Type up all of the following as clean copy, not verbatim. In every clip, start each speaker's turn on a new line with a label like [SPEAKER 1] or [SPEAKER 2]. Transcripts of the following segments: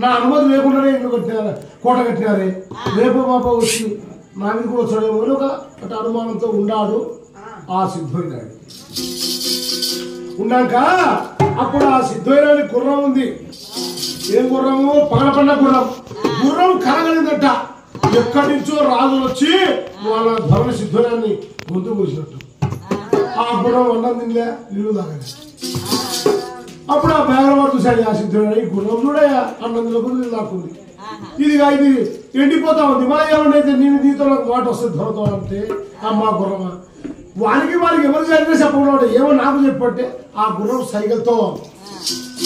[SPEAKER 1] నా అనుమతి లేకుండానే ఇల్లు కట్టినారు, కోట కట్టినారే. రేపు పాప వచ్చి నా ఇంటికి వచ్చాడేమో ఒక అనుమానంతో ఉన్నాడు ఆ సిద్ధోయినాడు. ఉన్నాక అప్పుడు ఆ సిద్ధోయినాడి గుర్రం ఉంది. ఏం గుర్రము? పగలపండ గుర్రం. గుర్రం కలగలిందట. ఎక్కడి నుంచో రాజులు వచ్చి వాళ్ళ ధర్మ సిద్ధోయినాన్ని గొంతు కూర్చున్నట్టు. ఆ గుర్రం అన్నం తినలే, నీళ్ళు తాగలే. అప్పుడు ఆ బేగరవాడు చూశాడు ఆ సిద్ధుడు, గుర్రం కూడా అన్నం తినకుండా నాకుంది. ఇది ఎండిపోతా ఉంది. మన ఏమన్నైతే నేను దీంతో నాకు మాట వస్తుంది ధరతో అంటే అమ్మా గుర్రమా వానికి ఎవరు జరిగినా చెప్పకుండా ఏమో నాకు చెప్పంటే ఆ గుర్రం సైకిల్తో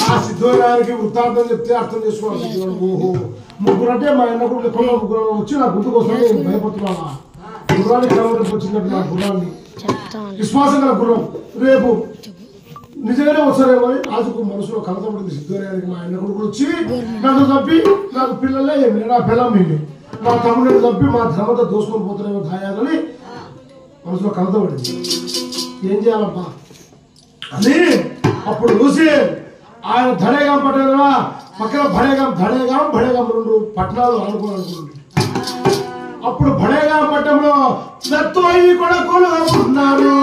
[SPEAKER 1] ఆ సిద్ధోగారికి వృత్తాంతం చెప్తే అర్థం చేసుకోవాలి. ఓహో ముగ్గురు అంటే మా అన్న కూడా ఎక్కువ ముగ్గురు వచ్చి నా గుర్తు కోసం నేను భయపడుతున్నావా? గుర్రాన్ని కలవడానికి వచ్చినట్టు నా గుర్రాన్ని విశ్వాసం గల గుర్రం రేపు నిజంగానే వస్తారేమో అని రాజుకు మనసులో కలతపడింది. సిద్ధోగారికి మా అన్న కొడుకు వచ్చి నన్ను చంపి నాకు పిల్లలే ఏమి నా పిల్లం ఏమి నా తమ్ముడిని చంపి మా ధర్మత దోసుకొని పోతారేమో దాయాలని మనసులో కలతపడింది. ఏం చేయాలబ్బా అని అప్పుడు చూసి ఆయన ధడేగాం పట్టణంలో పక్కన భడేగాం రెండు పట్టణాలు అనుకున్నాడు. అప్పుడు భడేగాం పట్టణంలో దత్తోయి కొడుకులు ఉన్నారు.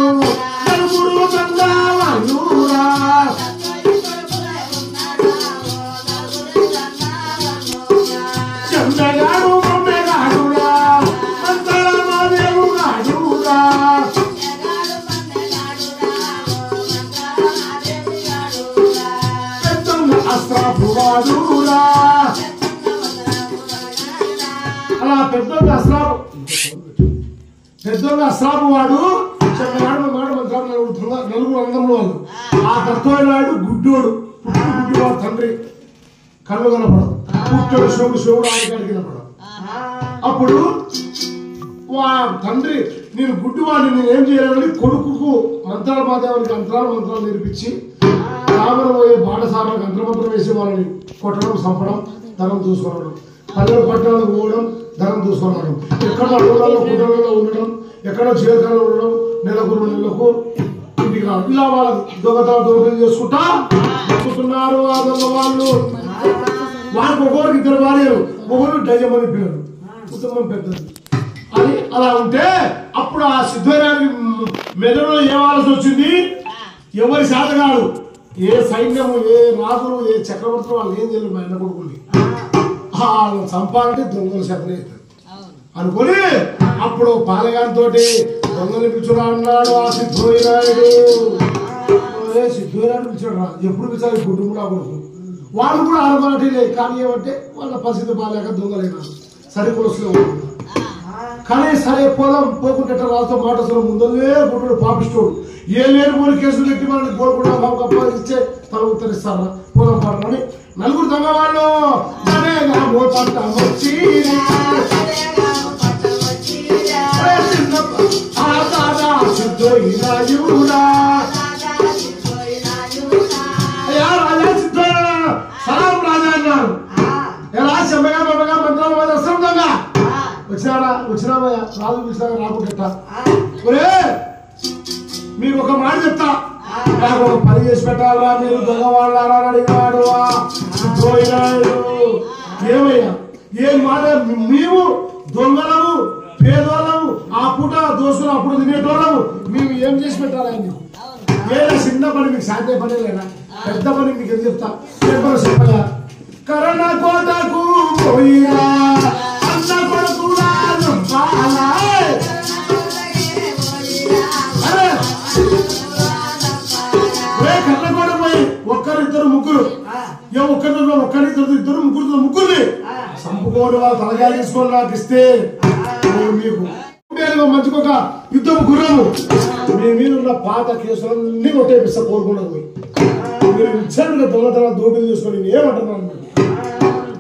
[SPEAKER 1] చంద్రగాడు మమ్మెగాడురా మంతరమాదేవుగాడురా పెద్దొంగ అస్రాపు వాడురా. అలా పెద్దొంగ అస్రాపు వాడు నలుగురు అందంలో వాళ్ళు. ఆ దత్తోయినాడు గుడ్డోడు గుడ్డివాడు తండ్రి కళ్ళు కనపడదు. పుట్టడు శివుడు ఆయనకాడికి కనపడదు. అప్పుడు తండ్రి నేను గుడ్డివాడిని నేను ఏం చేయాలని కొడుకుకు మంత్రాలు మాదేవానికి మంత్రాలు నేర్పించి రామరం పోయే బాటసారాలకు మంత్రం వేసి వాళ్ళని కొట్టడం చంపడం ధనం చూసుకోవడం, పల్లెలు పట్టణాలకు పోవడం ధనం చూసుకోవడం, ఎక్కడో అడవులలో గుడ్డలలో ఉండడం, ఎక్కడో జీవితాలు ఉండడం, నెలకు ఇంటికి రావడం. ఇలా వాళ్ళకి దొంగతనం చేసుకుంటా బతుకుతున్నారు. ఆ దొంగ వాళ్ళకి ఒకరికి ఇద్దరు భార్యలు, ఒకరు డజమని పిల్లలు, కుటుంబం పెద్దది అని అలా ఉంటే అప్పుడు ఆ సిద్ధోగారికి మెదడులో ఏవాల్సి వచ్చింది. ఎవరి శాతగాడు ఏ సైన్యము ఏ రాజులు ఏ చక్రవర్తులు వాళ్ళు ఏం చేయలేదు. మా అన్న కొడుకుని వాళ్ళని చంపాలంటే దొంగల శాతనే అనుకొని అప్పుడు పాలగాంతో దొంగలు పిలుచురా అన్నాడు ఆ సిద్ధోయినాయుడు. సిద్ధోయినాయుడు పిలిచాడు రా. ఎప్పుడు పిలిచారు గుడ్డు కూడా కొడుకు వాళ్ళు కూడా ఆడమాటే. కానీ ఏమంటే వాళ్ళ పరిస్థితి బాగాలేక దొంగలైనా సరే కొలుసులో ఉంటుంది. కానీ సరే పోకుంటే రాజుతో మాట ముందే గుడ్డు పాపిస్తోడు. ఏ లేని పోలి కేసులు పెట్టి వాళ్ళని కోరుకుంటా బాబు ఇచ్చే తల ఉత్తరిస్తారా పోదాం పాడని నలుగురు దొంగ వాళ్ళు సలాం రాజా అన్నారు. ఎలా చెమ్మగా బొమ్మగా మంత్రాలు వాళ్ళు వస్తాం దొంగ వచ్చినామయ్యా రాజు పిలిచినాక రాకుండా మీకు ఒక మాట చెప్తా, నాకు ఒక పని చేసి పెట్టాలా మీరు దొంగ వాళ్ళారా అని అడిగినాడు సిద్ధోయినాయుడు. ఏమయ్యా ఏం మాట? మేము దొంగలము పేదోళ్ళము ఆ పూట దోసులు అప్పుడు తినేటోళ్ళము మేము ఏం చేసి పెట్టాలా నీకు? ఏదో చిన్న పని మీకు సాధ్య పని లేదా? పెద్ద పని మీకు ఎందుకు చెప్తా చెప్పయా. కరోనా కోటకు పోయినా అన్న కొడుకు కన్నకోట పోయి ఒక్కరిద్దరు ముగ్గురు ఒక్కరిద్దరు ముగ్గురిని చంపుకోని వాళ్ళు తలగా తీసుకొని నాకు ఇస్తే మీకు మంచిగా ఒక యుద్ధం గుర్రము మీ మీద ఉన్న పాత కేసులన్నీ కొట్టేపిస్తా కోరుకుండా పోయి మీరు ఇచ్చారు దొంగతనాలు దోపిడీ చేసుకొని నేను ఏమంటున్నాను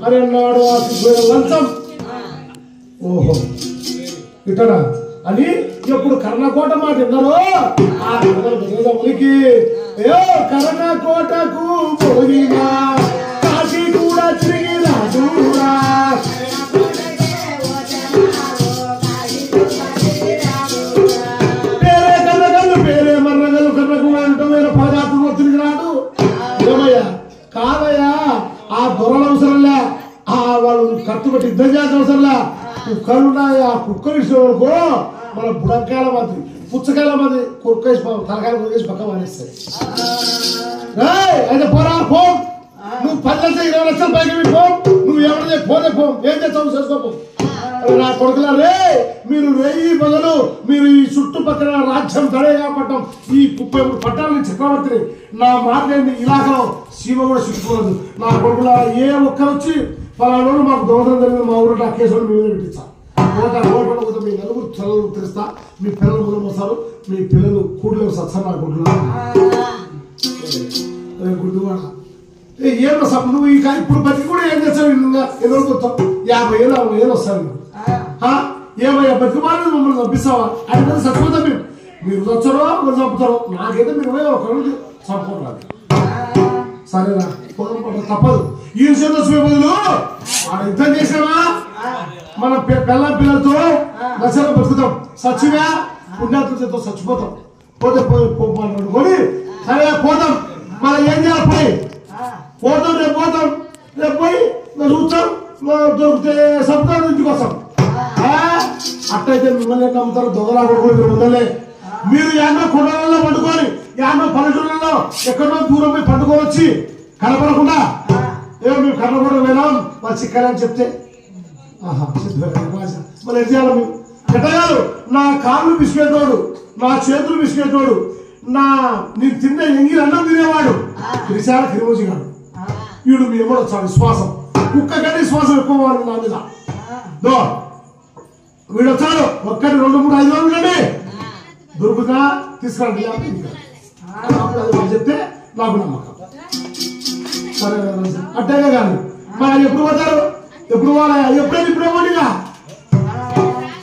[SPEAKER 1] అని అన్నాడు ఆ లంచం. ఓహో ఇటనా అని ఎప్పుడు కర్ణకోట మాట విన్నారో ఆ ఉనికి కర్ణకోటకు పోయినా కాశీ కూడా తిరిగి రాజురా పేరే కర్ణగల్లు పేరే మర్రగల్లు కర్ణకు అంటూ వేరే పదార్థంలో తిరిగి రాడు ఏమయ్యా కాదయ్యా ఆ దొరల అవసరంలే వాళ్ళు కట్టుబట్టి యుద్ధం చేయాల్సిన అవసరంలే కుక్కలు ఉన్నాయి ఆ కుక్కలు ఇచ్చిన వరకు మన బుడంకాయల మంది పుచ్చకాయల మంది కుక్కేసి తలకాయలు కొరికేసి పక్క మానేస్తాయి అయితే పోరా పో నువ్వు 10 లక్షలు 20 లక్షలు పైకి పో నువ్వు ఎవరైనా పోతే పో ఏం చేస్తావు చేసుకోపో నా కొడుకులారే మీరు 1000 బదులు మీరు ఈ చుట్టుపక్కల రాజ్యం దడేగాపట్టం ఈ 30 పట్టాలని చక్రవర్తిని నా మాట్లాడి ఇలాకలో సీమ కూడా చిక్కుకోలేదు నా కొడుకులారా ఏ ఒక్కరు వచ్చి పలానా మాకు దోషం జరిగింది మా ఊరు ఆ కేసులు మీ మీద పెట్టించా ఓట మీ నలుగురు పిల్లలు తెలుస్తా మీ పిల్లలు కూడా వస్తారు మీ పిల్లలు కూడలేవు సత్సంగా అనుకుంటున్నారు గుడ్డువాడ ఏమో సప్ నువ్వు ఈ ఇప్పుడు బతికి కూడా ఏం చేస్తావు ఎదురు కొత్తావు 50 ఏళ్ళు 60 ఏళ్ళు వస్తాను ఏమయ్యా బతికి మాత్రం మమ్మల్ని పంపిస్తావా అది సత్పోతాం మీరు వచ్చారో మీరు చంపుతారో నాకైతే మీరు ఒకరు చంపుకోవాలి సరేనా తప్పదు ఈ విషయంలో బదులు ఆడ యుద్ధం చేసినామా మన పిల్లలతో దశలో బతుకుతాం సచ్చిగా పుణ్యాతులతో చచ్చిపోతాం పోతే పోయి సరే పోతాం మనం ఏం చేయాలి పోయి పోతాం రేపు పోయి చూస్తాం దొరికితే సముద్రం ఇంటికి వస్తాం అట్టయితే మిమ్మల్ని నమ్ముతారు దొంగలా కొడుకుని ముందలే మీరు ఎన్నో కొండలలో పండుకొని ఎన్నో పల్లెటూళ్ళలో ఎక్కడో దూరం పోయి పండుకొని వచ్చి కనపడకుండా ఏమో మేము కనపడ పోయినాం వాళ్ళు చిక్కని చెప్తే మరి ఏం చేయాలి మేము ఎట్టగారు నా కాళ్ళు బిస్కెట్టోడు నా చేతులు బిస్కెట్టోడు నేను తిన్న ఎంగిలి అన్నం తినేవాడు విశాల కిరిమోజీ గాడు వీడు మీ ఎవడు వచ్చాడు విశ్వాసం కుక్క కంటే విశ్వాసం ఎక్కువ వాడు నా మీద దో వీడు వచ్చాడు 1 2 3 5 రోజులు కండి దొరుకుతా తీసుకురండి అప్పుడు చెప్తే నాకు నమ్మకం సరే అట్టేగా కానీ మరి ఎప్పుడు పోతారు ఎప్పుడు ఎప్పుడైనా ఇప్పుడు ఇవ్వండిగా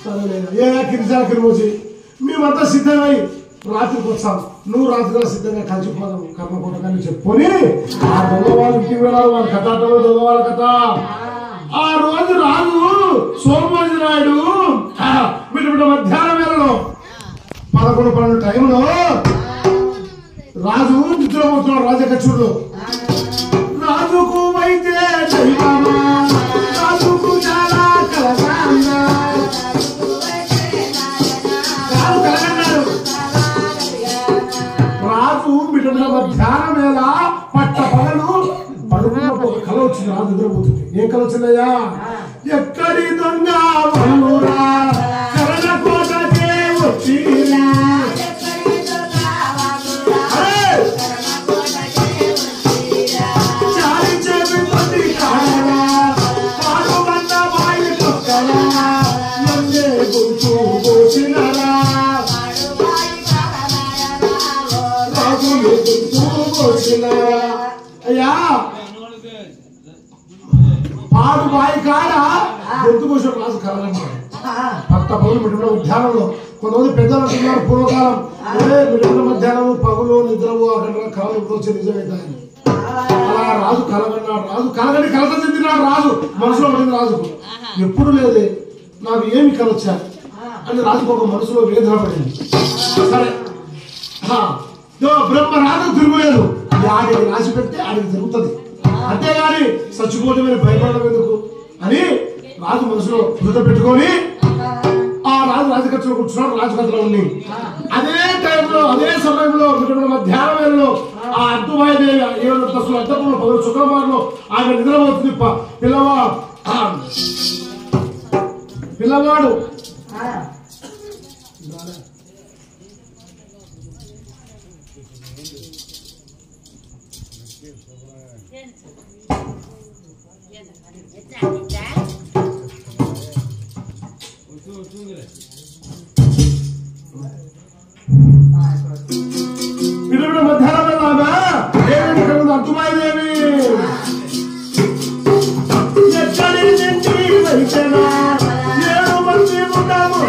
[SPEAKER 1] సరే ఏ కిరిసాల కిరిమోజీ మేమంతా సిద్ధమై రాత్రికి వచ్చాం నువ్వు రాత్రిగా సిద్ధంగా కలిసిపోదాం కర్మకోట కానీ చెప్పుకొని ఆ దొంగ వాళ్ళ ఇంటికి వెళ్ళాలి వాళ్ళ కథ దొంగ వాళ్ళ కథ ఆ రోజు రాజు సోమవారి నాయుడు బిడ్డ మధ్యాహ్నం వేళలో 11 12 టైంలో రాజు నిద్రపోతున్నాడు రాజకచ్చుడులో రాజుకు అయితే రాజుకు చాలా రాజు బిడ్డ మధ్యాహ్నం వేళ పట్ట పగలు పడుకున్నప్పుడు ఒక కళ వచ్చింది రాజు నిద్రపోతుంది ఏం కళ వచ్చిందయ్యా ఎక్కడి దొంగ కోటకే వచ్చి అయ్యా పాడు బాయి కాడ గొంతు కోసం రాజు కలగన్నాడు పట్ట పగులు మిట్ట ఉద్యానంలో కొంతమంది పెద్దలు అంటున్నారు పూర్వకాలం మిట్ట మధ్యాహ్నం పగులు నిద్రవు అక్కడ కళలు వచ్చి నిజమవుతాయని అలా రాజు కలగన్నాడు రాజు కలగని కలత చెందినాడు రాజు మనసులో పడింది రాజుకు ఎప్పుడు లేదే నాకు ఏమి కలొచ్చా అని రాజుకు ఒక మనసులో వేదన పడింది సరే బ్రహ్మ రాజు తిరుగులేదు ఆడికి రాసి పెడితే ఆడికి జరుగుతుంది అంతేగాని చచ్చిపోతే మీరు భయపడడం ఎందుకు అని రాజు మనసులో ధృత పెట్టుకొని ఆ రాజు రాజకక్షలో కూర్చున్నాడు రాజకక్షలో ఉంది అదే టైంలో అదే సమయంలో మధ్యాహ్నం వేళలో ఆ అద్దుమాయదేవి 7 దశలు అద్దపులో 10 శుక్రవారంలో ఆమె నిద్రపోతుంది పిల్లవాడు మధ్యాహ్నం అద్దుమాయదేవి ఎక్కడి నుంచి వచ్చేనా 7 మంది ఉన్నాము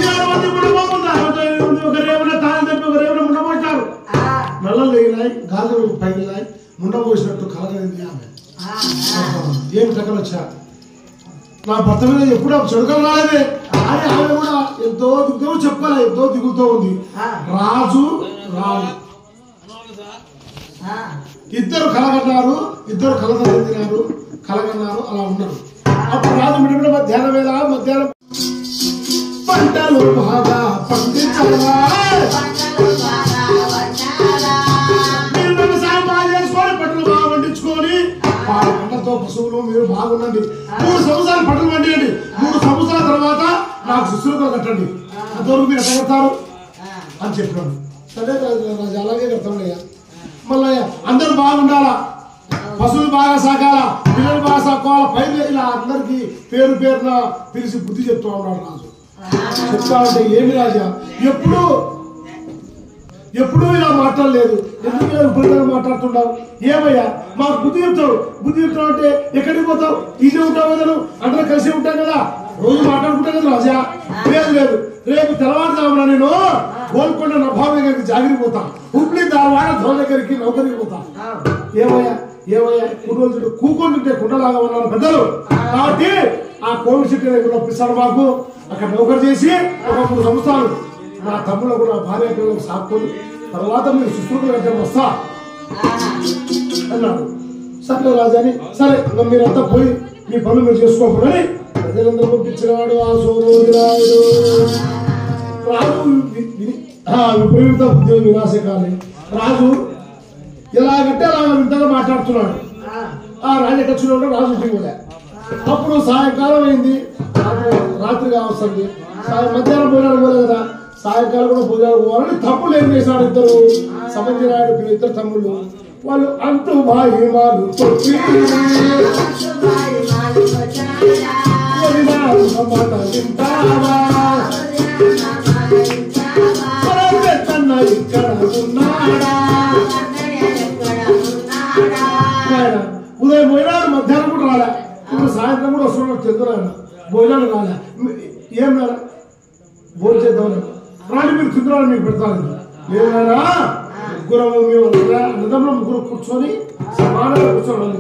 [SPEAKER 1] 7 మంది ఒకరేమైనా తాను తప్పి ఒకరేమైనా ముండబోసారు నల్లలు లేగినాయి గాజులు పైగినాయి ముండబోసినట్టు కలగలింది ఆమె ఏమి దగ్గర వచ్చా నా భర్త మీద ఎప్పుడు చెడుకలు రాలేదే అని ఆమె కూడా ఎంతో దిగుతో చెప్పాలి, ఎంతో దిగుతూ ఉంది. రాజు రాజు ఇద్దరు కలగన్నారు, ఇద్దరు కలగన్నారు, అలా ఉన్నారు. అప్పుడు రాజు మిడిమిడి మధ్యాహ్నం వేళ మధ్యాహ్నం పంటలు బాగా పండించాలా, మీరు వ్యవసాయం బాగా చేసుకొని పంటలు బాగా పండించుకొని ఆ పంటతో పశువులు మీరు బాగుండండి, 3 సంవత్సరాలు పంటలు పండియండి, 3 సంవత్సరాల తర్వాత నాకు శుశ్రూషలు కట్టండి, అంతవరకు మీరు ఎట్లా కడతారు అని చెప్పాడు. సరే రాజు అలాగే కడతామయ్యా. మళ్ళీ అందరూ బాగుండాలా, పశువులు బాగా సాగాల, పిల్లలు బాగా సాకోవాలా, పైన ఇలా అందరికి పేరు పేరున పిలిచి బుద్ధి చెప్తూ ఉన్నాడు రాజు. చెప్తా ఉంటే ఏమి రాజా ఎప్పుడు ఇలా మాట్లాడలేదు, ఎందుకు ఇలా విపరీతంగా మాట్లాడుతున్నావు, ఏమయ్యా మాకు బుద్ధి చెప్తావు అంటే ఎక్కడికి పోతావు, ఇదే ఉంటావు కదా, అందరూ కలిసి ఉంటాం కదా, రోజు మాట్లాడుకుంటాం కదా రాజా. లేదు రేపు తెల్లవారుజామున నేను గోల్కొండ నభావ దగ్గరికి జాగిరి పోతా, హుబ్లీ ధారవాడ ధోన్ దగ్గరికి నౌకరికి పోతా. ఏమయ్యా కుర్రోజుడు కూకుంటుంటే కుండలాగా ఉన్నారు పెద్దలు, కాబట్టి ఆ కోవిడ్ సిటీ దగ్గర పిస్తాడు మాకు, అక్కడ నౌకరు చేసి ఒక 3 సంవత్సరాలు నా తమ్ముళ్ళకు నా భార్య పిల్లలకు సాక్కుని తర్వాత మీరు శుశ్రూషలు దగ్గర వస్తా అన్నాడు. సరే రాజాని, సరే మీరంతా పోయి మీ పనులు మీరు చేసుకోకూడని ప్రజలందరూ పంపించినాడు. ఆ సోమోజరాయుడు రాజు విపరీత ఉద్యోగ వినాశకాలి. రాజు ఎలాగంటే అలాగ వింతగా మాట్లాడుతున్నాడు. ఆ రాజకక్షుడు రాజు ఇంటికి. అప్పుడు సాయంకాలం అయింది, రాత్రి కావస్తుంది, మధ్యాహ్నం భోజనాలు పోలే కదా, సాయంకాలం కూడా భోజనాలు పోవాలని తమ్ముళ్ళు ఏం చేశాడు, ఇద్దరు సమజరాయుడు ఇద్దరు తమ్ముళ్ళు, వాళ్ళు అంటూ బాయిమాలు ఇక్కడ ఉన్నాడా, ఉదయం పోయినాడు, మధ్యాహ్నం కూడా రాలే, ఇప్పుడు సాయంత్రం కూడా వస్తున్నాడు, తింటున్నాడు, భోజనాలు రాలే. ఏం రాలే, భోజనం చేద్దాం రాని, మీరు తింటున్నాడు మీకు పెడతాను. లేదన్నా ముగ్గురము మేము అన్నదమ్ములు ముగ్గురు కూర్చొని సమానంగా కూర్చోవాలి,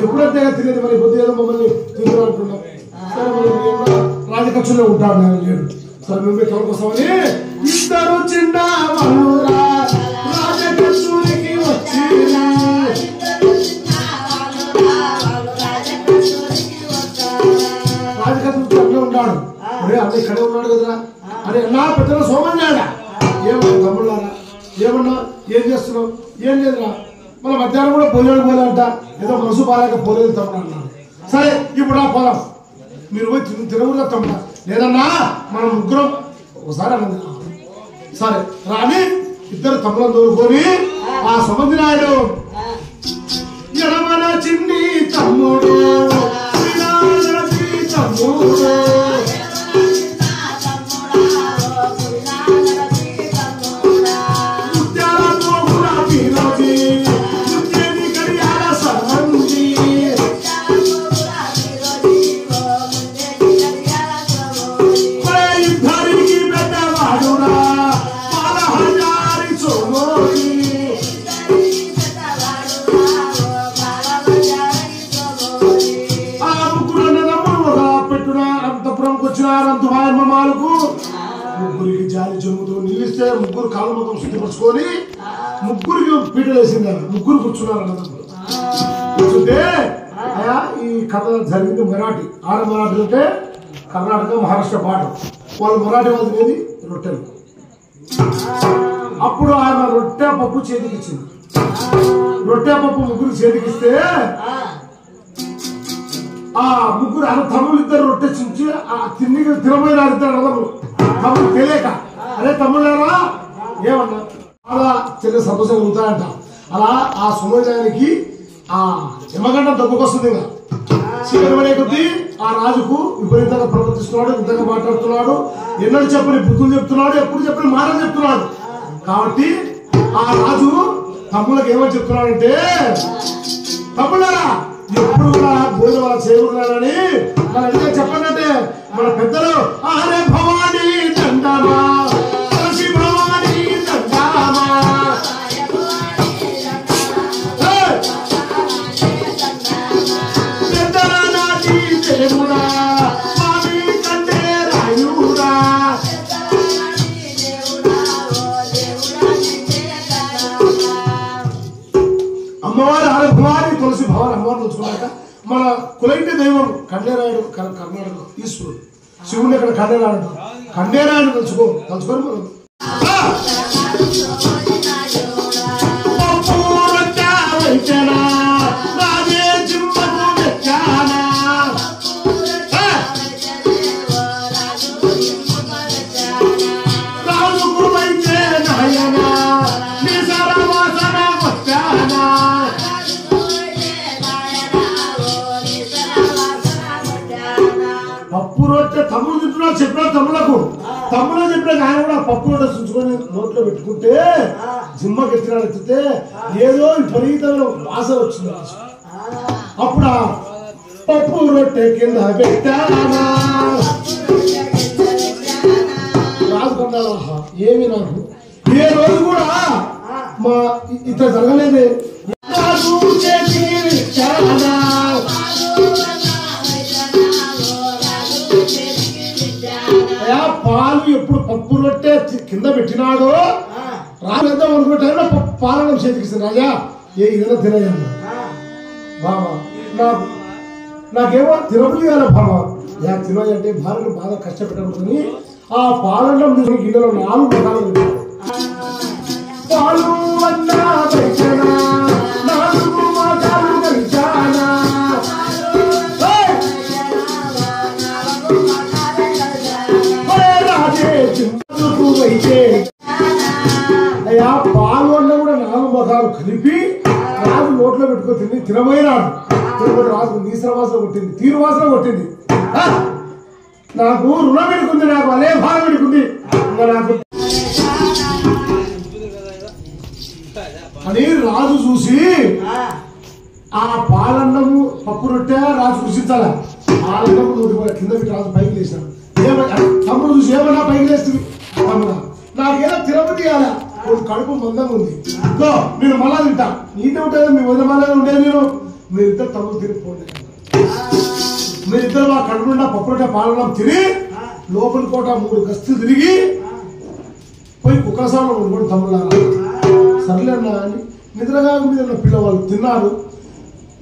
[SPEAKER 1] ఎప్పుడైతే తినేది మరి కొద్ది ఏదో మమ్మల్ని తింటున్నా అంటున్నాం. సరే మరి రాజకక్షలో ఉంటాడు లేడు, సరే మేము తోడుకొస్తామని ఇద్దరు చిన్న రాజకక్షునికి వచ్చి రాజకక్షుడు ఉన్నాడు. అరే అన్న ఇక్కడే ఉన్నాడు కదరా, అరే నా పెద్దల సోమన్నాడా, ఏమన్నా తమ్ముళ్ళారా, ఏమన్నా ఏం చేస్తున్నావు, ఏం లేదురా, మళ్ళీ మధ్యాహ్నం కూడా భోజనాలు పోలేంట, ఏదో మనసు బాగాలేక పోలేదు తమ్ముడు అన్నాడు. సరే ఇప్పుడు పోదాం, మీరు పోయి తినవుగా తమ్ముడా, లేదన్నా మనం ముగ్గురం ఒకసారి అన్నది. సరే రాని ఇద్దరు తమ్ములను దూరుకొని ఆ సముద్రాయుడు ఎడమన చిన్ని తమ్ముడు తమ్ముడు ముగ్గురికి జాలి జమ్ముతో నిలిస్తే ముగ్గురు కాళ్ళ మొత్తం శుద్ధిపరుచుకొని ముగ్గురికి పీటలు వేసింది, ముగ్గురు కూర్చున్నారు అన్నదమ్ములు. కూర్చుంటే అయా ఈ కథ జరిగింది మరాఠీ, ఆడ మరాఠీ అంటే కర్ణాటక మహారాష్ట్ర బార్డర్, వాళ్ళు మరాఠీ వాళ్ళు తినేది రొట్టెలు. అప్పుడు ఆయన రొట్టె పప్పు చేతికిచ్చింది, రొట్టె పప్పు ముగ్గురికి చేతికిస్తే ఆ ముగ్గురు తమ్ముళ్ళు ఇద్దరు రొట్టె చించి తినబోయినారు ఇద్దరు అన్నదమ్ములు. తమ్ముడు తెలియక అరే తమ్ముళ్ళారా ఏమన్నా అలా చిన్న సంతోషం కలుగుతాయంట. అలా ఆ సుమోజానికి ఆ యమగంట దెబ్బకొస్తుంది. ఇంకా చీకటి పడే కొద్దీ ఆ రాజుకు విపరీతంగా ప్రవర్తిస్తున్నాడు, విధంగా మాట్లాడుతున్నాడు, ఎన్నడూ చెప్పని బుద్ధులు చెప్తున్నాడు, ఎప్పుడు చెప్పని మాటలు చెప్తున్నాడు. కాబట్టి ఆ రాజు తమ్ముళ్ళకి ఏమని చెప్తున్నాడంటే, తమ్ముళ్ళారా ఎప్పుడు కూడా భోజనం అలా చేయకూడదని మన ఎందుకు చెప్పండి, మన పెద్దలు ఆరే భవానీ దండమా భవానీ దండమా పెద్దల నాటి దేవుడా కండేరాయుడు కర్ణాటక ఈశ్వరుడు, శివుని ఇక్కడ కండేరాయుడు, కండేరాయుడు తలుచుకొని మనం పప్పు రొట్టె తమ్ముడు తింటున్నా చెప్పిన తమ్ముడు చెప్పిన ఆయన కూడా పప్పు రొట్టె చుంచుకొని నోట్లో పెట్టుకుంటే జిమ్మకి ఎత్తినాడు ఎత్తితే ఏదో విపరీతమైన వాసన వచ్చింది. అప్పుడు పప్పు రొట్టె కింద పెట్టానా రాజుకున్నా ఏమి నాకు ఏ రోజు కూడా మా ఇతర జరగలేదే. పాలు ఎప్పుడు పప్పు రొట్టె కింద పెట్టినాడో రాజేద్దాం అనుకుంటే పాలనం చేతికిస్తాను రాజా ఏదైనా తినయ్యా బాబా నాకేమో తినబుద్ధి కదా బాబా తినయంటే భార్యను బాగా కష్టపెట్టబడుతుంది. ఆ పాలనం గిన్నెలో 4 రకాలు పెట్టాడు. పాలు అన్నా పెట్టనా 4 మాటలు కలిచానా అయ్యా పాలు అన్న కూడా 4 భాగాలు కలిపి రాజు నోట్లో పెట్టుకొని తినబోయినాడు. తినబడి రాజు నీసరవాసన కొట్టింది, తీరువాసన కొట్టింది. నాకు రుణం పెట్టుకుంది, నాకు అదే భారం పెట్టుకుంది నాకు అని రాజు చూసి ఆ పాలన్నము పప్పు రొట్టె రాజు రుచించాల. పాలన్నము నోటి కింద పెట్టి రాజు పైకి లేచాడు. తమ్ముడు చూసి ఏమన్నా పైకి లేస్తుంది తమ్ముడా నాకేదో తిరుపతి కాదా కడుపు మందంగా ఉంది నేను మళ్ళా తింటా నీటే ఉంటుంది మీ వదిన మళ్ళా ఉండేది. నేను మీరిద్దరు తమ్ముడు తిరిగిపోండి, మీరిద్దరు ఆ కడుపు నిండా పప్పు రొట్టె పాలన్నం తిని లోపలి కోట 3 గస్తులు తిరిగి పోయి కుక్కసాలను వండుకోండి తమ్ముళ్ళారా. సర్లే అన్నా అని నిద్రగా మీద ఉన్న పిల్లవాళ్ళు తిన్నారు.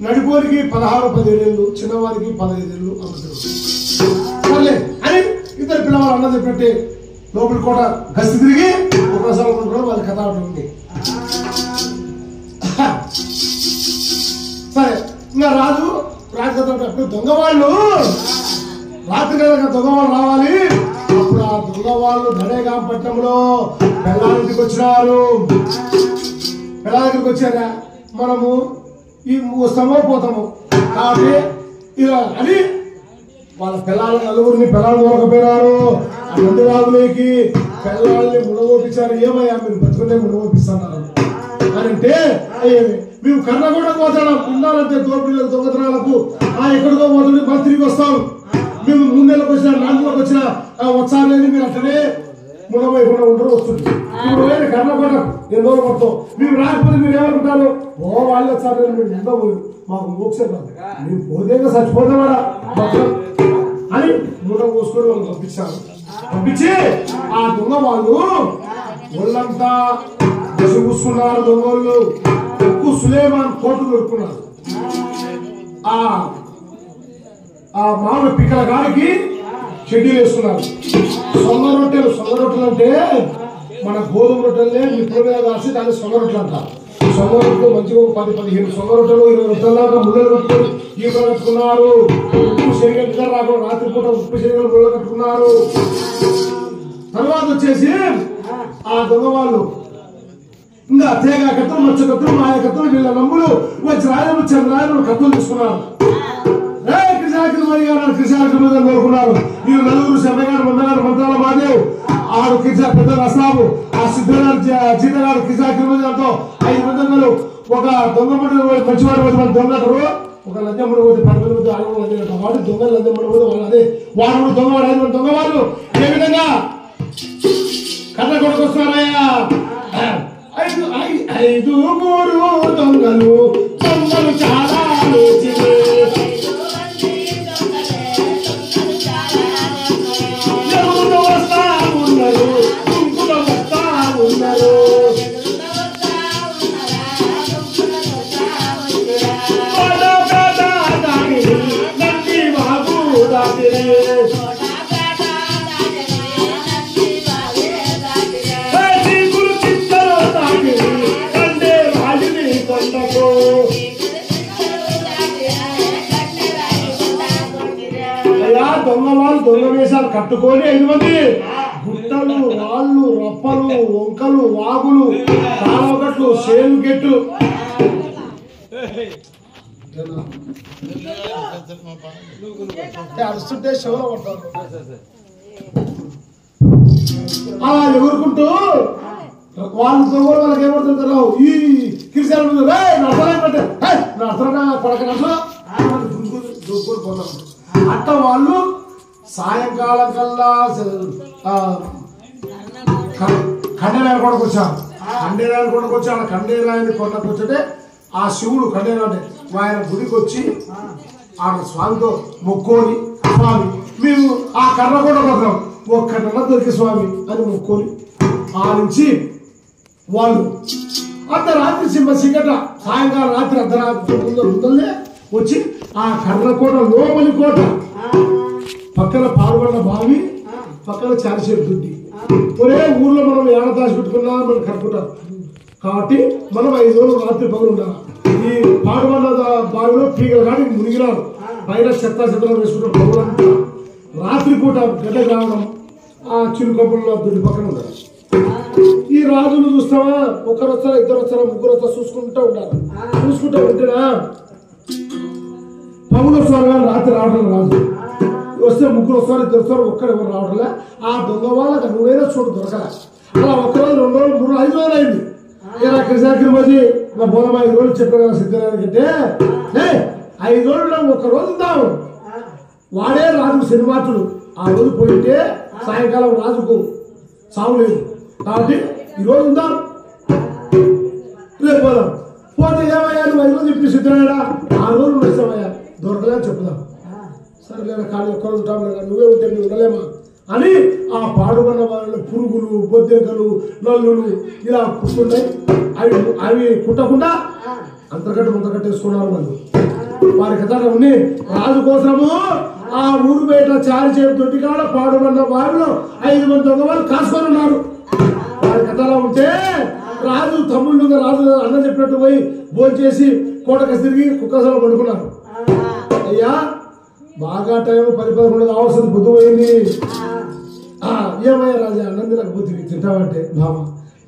[SPEAKER 1] నడిపోరికి 16-17 ఏళ్ళు, చిన్నవారికి 15 ఏళ్ళు అమ్ముతారు. సర్లే అని ఇద్దరు పిల్లవాళ్ళు అన్న చెప్పినట్టే లోపలి కోట గస్తు తిరిగి కుక్కసాలను వండుకోవడం వాళ్ళ కథ ఉంది. సరే ఇంకా రాజకథ దొంగ వాళ్ళు రాత్రి దొంగ వాళ్ళు రావాలి. అప్పుడు ఆ దొంగ వాళ్ళు ధనేగాంపట్నంలో పెళ్ళానికి వచ్చినారు. పెళ్ళ దగ్గరికి వచ్చారా మనము ఈ వస్తామో పోతాము కాబట్టి ఇలా అని వాళ్ళ పిల్లలు 4 పిల్లలు దొరకపోయినారు. ఆ నందిరాజులకి పిల్లల్ని ముడగోపించారు. ఏమయ్యా మీరు బతుకుంటే ముడగోపిస్తున్నారు అని అంటే మేము కర్ణగూడ పోతాం ఉండాలంటే దోపిడీలకు దొంగతనాలకు ఎక్కడికో పోతుంది మళ్ళీ తిరిగి వస్తాం. మేము 3 నెలలకు వచ్చిన 4 నెలలకు వచ్చిన వచ్చారని మీరు అట్లనే ముడవైకుండా ఉండరు వస్తుంది. ఇప్పుడు కర్ణగూడ ఎన్నో పడతాం మేము రాకపోతే మీరు ఏమనుకుంటారు వాళ్ళు వచ్చారు మేము ఉండవు మాకు మోక్షం కాదు మేము పోదేగా చచ్చిపోతామరా అని ముడ పోసుకొని వాళ్ళు పంపించారు. పంపించి ఆ దొంగ వాళ్ళు ఒళ్ళంతా దశ పూసుకున్నారు. దొంగలు ఎక్కువ సులేమాన్ కోటు దొరుకున్నారు. ఆ మామిడి పిక్కల గారికి షెడ్యూల్ వేస్తున్నారు. సొంగ రొట్టెలు అంటే మన గోధుమ రొట్టెలనే నిప్పుల మీద కాసి దాన్ని సొంగ రొట్టెలు అంటారు. సొంగ రొట్టెలు మంచిగా 10-15 సొంగ రొట్టెలు 20 రొట్టెల దాకా ముళ్ళలు కట్టుకొని ఈత కట్టుకున్నారు. ఉప్పు శరీరం నిద్ర రాకుండా రాత్రిపూట ఉప్పు శరీరం ముళ్ళలు కట్టుకున్నారు. తర్వాత వచ్చేసి ఆ దొంగ వాళ్ళు ఇంకా తేగ కత్తులు, మచ్చ కత్తులు, మాయ కత్తులు, వీళ్ళ నమ్ములు వజ్రాయలు, చంద్రాయలు కత్తులు తీసుకున్నారు. కృష్ణాకి మీద కోరుకున్నారు. వీళ్ళు 4 శర్మగారు, మందగారు, మంత్రాల మాదేవ్, 6 కిర్జా పెద్ద రసాబు, ఆ సిద్ధగారు, జీతగారు, కిసాకి మీదతో 5 మందలు, ఒక దొంగముడు మంచివాడు దొంగరు, ఒక లంజముడు పోతే 10 మంది పోతే 6 మంది వాడు దొంగ లంజముడు పోతే వాళ్ళు అదే వాడు దొంగవాడు 5 మంది దొంగ వాళ్ళు ఏ విధంగా కథ కొడుకొస్తున్నారయ్యా. 5 దొంగలు చాలా దొంగ వేషాలు కట్టుకొని 5 మంది గుట్టలు రాళ్ళు రప్పలు వంకలు వాగులు కాలవగట్లు సేలు గెట్లు అరుస్తుంటే శివలో పడతారు. అలా ఎగురుకుంటూ వాళ్ళు దొంగలు వాళ్ళకి ఏమవుతుంటారు ఈ కిరిసాల ముందు అట్ట వాళ్ళు సాయంకాలం కల్లా ఖండేరాయని కొండకు వచ్చారు. ఖండేరాయని కొండకు వచ్చి ఆడ ఖండేరాయని కొండకు వచ్చే ఆ శివుడు ఖండేరా అంటే ఆయన గుడికి వచ్చి ఆడ స్వామితో మొక్కోని స్వామి మేము ఆ కర్ర కూడా పోతాం ఒక్కటన్నా దొరికి స్వామి అని మొక్కోని ఆ నుంచి వాళ్ళు అర్ధరాత్రి చీకట సాయంకాలం రాత్రి అర్ధరాత్రి ముందల్లే వచ్చి ఆ కర్రకోట లోపలి కోట పక్కన పాల్గొన్న బావి పక్కన చారిసేపు దుడ్డి ఒరే ఊర్లో మనం ఏడ దాచి పెట్టుకున్నా మనం కనుక్కుంటారు కాబట్టి మనం 5 రోజులు రాత్రి పగులు ఉండాలి. ఈ పాడుబడ్డ బావిలో పీగలు కానీ మునిగిరారు పైన చెత్త చెత్తలు వేసుకుంటారు పగులంతా రాత్రిపూట గడ్డకు రావడం ఆ చిరుకప్పుల్లో దుడ్డి పక్కన ఉండాలి. ఈ రాజులు చూస్తావా ఒకరు వస్తారా 2 వస్తారా 3 వస్తారా చూసుకుంటూ ఉండాలి. చూసుకుంటూ ఉంటేనా పగులు వస్తారు కానీ రాత్రి రావడం రాజు వస్తే 3 వస్తారు 2 వస్తారు ఒక్కడు ఎవరు రావడంలే. ఆ దొంగ వాళ్ళకి నువ్వేదో చోటు దొరకలే. అలా 1 రోజు 2 రోజులు 3 రోజులు 5 రోజులు అయింది. ఇలా కృష్ణాకి పోయి మా బోధం 5 రోజులు చెప్పారు కదా సిద్ధరానికంటే 5 రోజులు 1 రోజు ఉందాము. వాడే రాజు శనివార్తుడు. ఆ రోజు పోయింటే సాయంకాలం రాజుకు సాగు లేదు కాబట్టి ఈరోజు ఉందాం రేపు పోదాం. పోతే ఏమయ్యా నువ్వు 5 రోజులు చెప్పి సిద్ధరాడా 6 రోజులు వేసామయ్యా దొరకలేని చెప్పుదాం. సరే లేదా కానీ 1 రోజు ఉంటాం లేదా నువ్వే ఉంటే నువ్వు ఉండలేమా అని ఆ పాడుకున్న వాళ్ళని పురుగులు బొద్దెంకలు నల్లులు ఇలా కుట్టున్నాయి. అవి కుట్టకుండా అంతర్గట్టేసుకున్నారు వాళ్ళు. వారి కథ ఉండి రాజు కోసము ఆ ఊరు బయట చారి చేపు తొట్టి కాడ పాడుకున్న వారిలో 5 మంది దొంగ వాళ్ళు కాసుకొని ఉన్నారు. వారి కథలో ఉంటే రాజు తమ్ముళ్ళు రాజు అన్న చెప్పినట్టు పోయి భోజనం చేసి కోటకి తిరిగి కుక్కసలో పడుకున్నారు. అయ్యా బాగా టైం 10-11 కావాల్సింది బుద్ధి పోయింది. ఏమయ్యా రాజా అన్నం తినక బుద్ధికి తింటావంటే బామ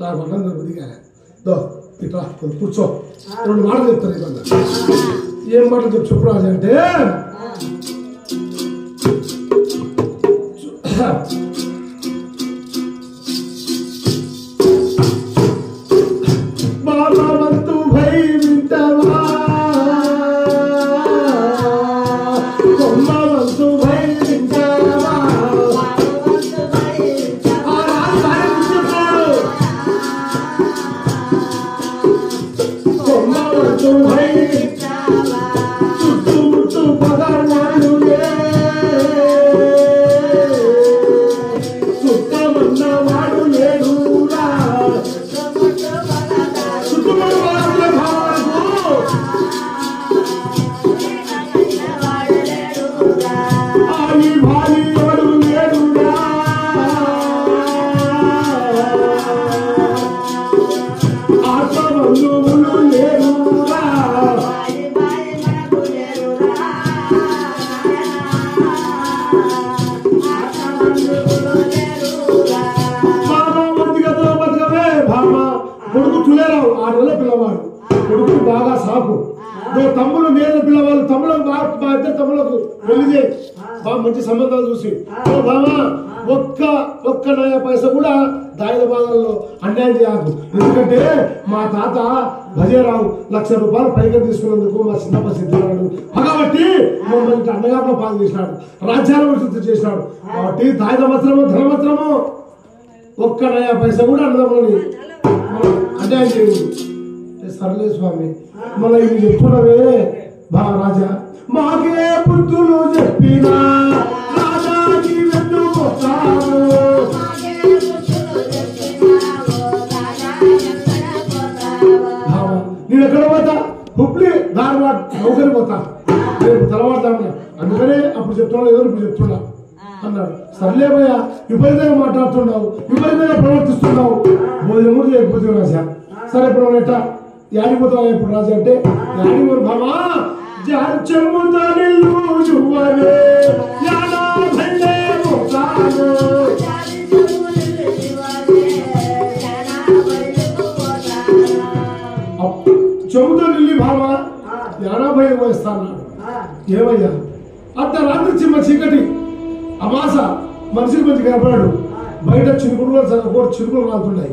[SPEAKER 1] నాకు అన్నం తిన బుద్ధి కాలే ఇట్లా కూర్చో 2 మాటలు చెప్తాను. ఇవ్వండి ఏం మాటలు చెప్పు రాజా అంటే బాబావంతు భై వింటవా కొమ్మవంతు భై వింటవా కొమ్మవంతు భై చుట్టూ పదనాడు చుట్టమన్న వాడు లేడురా చుట్టుపక్కల వాడుల భావకు ఆని భారీ వాడు లేడురా ఆత్మబంధువులు లేరురా కొడుకు తులేరావు 6 నెలల పిల్లవాడు కొడుకు బాగా సాకు తమ్ముడు నేను పిల్లవాళ్ళు తమ్ముళ్ళకు బాగా మా 2 తమ్ముళ్ళకు పెళ్లి చేయి బాగా మంచి సంబంధాలు చూసి బామా ఒక్క నయా పైసా కూడా దాయిద భాగాల్లో అన్యాయం చేయకు. ఎందుకంటే మా తాత భజేరావు ₹1,00,000 పైగా తీసుకున్నందుకు మా చిన్నప్ప సిద్ధిరాడు కాబట్టి మమ్మల్ని అండగాట్లో పాలు చేసినాడు రాజ్యాల విస్తృతి చేసినాడు. కాబట్టి దాయిద వస్త్రము ధనవస్త్రము ఒక్క నయా పైసా కూడా అన్నదమ్మని అన్యాయం చేయదు. సర్లే స్వామి మన ఇవి చెప్పుకున్నవే బా రాజా మాకే బుద్ధులు చెప్పినా రాజాకి వెన్నుకొస్తాను నేను ఎక్కడ పోతా హుబ్లీ ధార్వాడ్ నౌకరి పోతా రేపు తలవాడతాను అందుకనే అప్పుడు చెప్తున్నా ఏదో ఇప్పుడు చెప్తున్నా అన్నాడు. సర్లేమయ్యా విపరీతంగా మాట్లాడుతున్నావు విపరీతంగా ప్రవర్తిస్తున్నావు భోజనము లేకపోతే రాజా. సరే ఇప్పుడు ఎట్లా యాడిపోతావు ఇప్పుడు రాజా అంటే యాడిపోరు బామా జాచెమ్ముతా నిల్లు జువ్వవే యాడా భండే చెబుతో నిల్లి భావ 80 పోయిస్తాను. ఏమయ్యా అర్ధరాత్రి చిమ్మ చీకటి అమాస మనిషికి మంచి కనపడాడు. బయట చినుకులు చినుకులు రాలుతున్నాయి.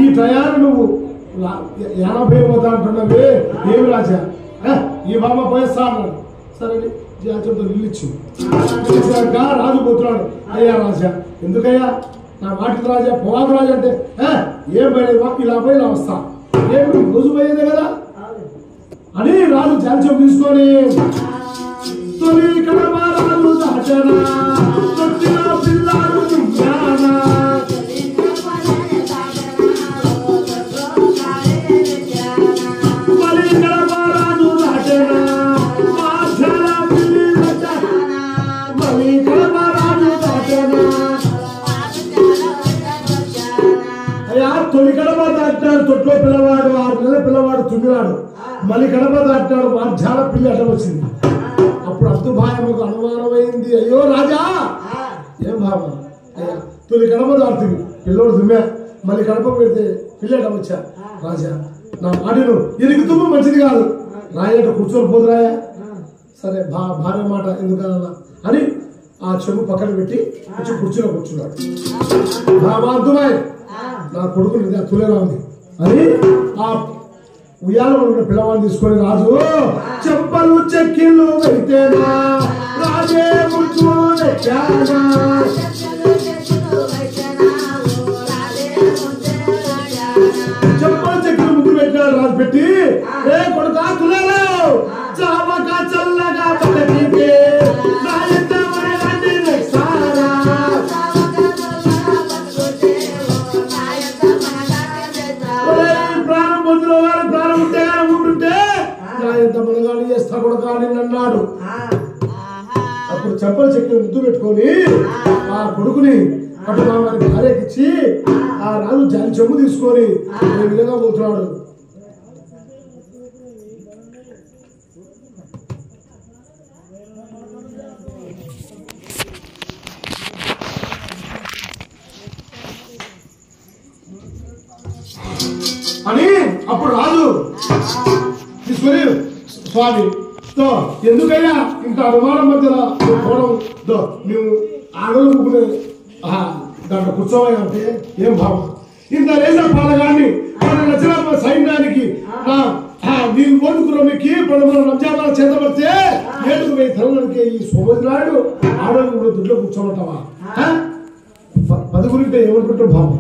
[SPEAKER 1] ఈ టయాన్ని నువ్వు 80 పోతా అంటున్నావే ఏమి రాజా? ఈ బాబా పోయేస్తా అన్నాడు. సరే జాతరతో నిలిచి రాజు పోతున్నాడు. అయ్యా రాజా ఎందుకయ్యా నా మాటలు రాజా పోవాదు రాజా అంటే ఏం పోయలేదు ఇలా పోయి ఇలా వస్తా ఏమి రోజు పోయేదే కదా అని రాజు జాతర తీసుకొని తొలి కడమారాలు దాచనా తొట్టిన పిల్లాడు జ్ఞానా తొలి కడమారాలు దాచనా మాధ్యాల పిల్లి తొలి కడమారాలు దాచనా అయ్యా తొలి కడమ దాటాడు తొట్లో పిల్లవాడు 6 నెలల పిల్లవాడు తుమ్మినాడు. మళ్ళీ కడమ దాటాడు మాధ్యాల పిల్లి అడ్డం వచ్చింది. అప్పుడు అద్దుభాయముకు అనుమానమైంది. అయ్యో రాజా ఏం భావం అయ్యా తొలి కడప దాడుతుంది పిల్లోడు దుమ్మే మళ్ళీ కడప పెడితే పిల్లట వచ్చా రాజా నా మాటను ఎనికి తుమ్ము మంచిది కాదు రాయట కూర్చొని పోదు రాయా. సరే భార్య మాట ఎందుకన్నా అని ఆ చెంబు పక్కన పెట్టి వచ్చి కుర్చీలో కూర్చున్నాడు. అద్దుమాయ్ నా కొడుకు తులేలా ఉంది అని ఆ ఉయ్యాల ఉన్న పిల్లవాడిని తీసుకొని రాజు చెప్పలు చెక్కిళ్ళు పెట్టేనా రాజే చెప్పలు చెక్కిళ్ళు ముగ్గురు పెట్టాడు. రాజు పెట్టి ఏ కొడుకా తులేలో చావక చల్లగా పడకి చేస్తా కొడుకా అని అన్నాడు. అప్పుడు చెప్పలు చెక్కి ముద్దు పెట్టుకొని ఆ కొడుకుని అటు వారి భార్యకిచ్చి ఆ రాజు జాలి చెంబు తీసుకొని ఏ విధంగా పోతున్నాడు. అని అప్పుడు రాజు తీసుకొని స్వామి ఎందుకయ్యా ఇంత అనుమానం మధ్యలో పోవడం మేము ఆడలు ముగ్గురు దాంట్లో కూర్చోవా అంటే ఏం భావం ఇంత లేచిన పాలగాన్ని నచ్చిన సైన్యానికి నేను ఓటుకురమికి మన రంజాబాల చేతపడితే 7,000 తలలకి ఈ సోమనాయుడు ఆడలు కూడా దుడ్లో కూర్చోమంటావా 10 గురింటే ఏమనుకుంటావు భావం.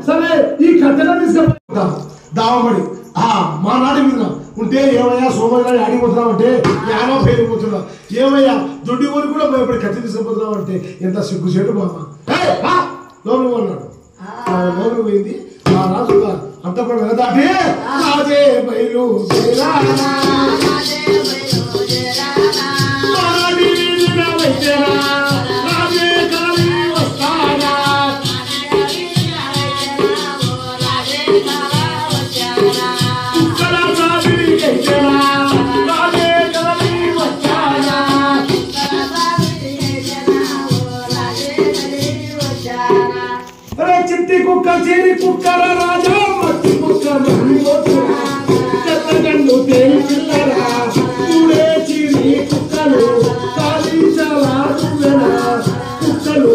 [SPEAKER 1] సరే ఈ కథగా తీసుకుంటా దావమడి మా నాడి మీద ఉంటే ఏమయ్యా సోమనాడు ఆడిపోతున్నావు అంటే 50 పోతున్నావు ఏమయ్యా దొడ్డి ఊరి కూడా మేము ఇప్పుడు కత్తి తీసుకుపోతున్నావు అంటే ఎంత సిగ్గుచేటు బామా లోను అన్నాడు. లోను పోయింది ఆ రాజు అంత కూడా వెనదాటి రాజే బయలు చిట్టి కుక్క చిరి కుక్కర రాజా మట్టి కుక్క చెత్తగండు తేలి చిల్లరా చూడే చిరి కుక్కలు కాలించలా కుక్కలు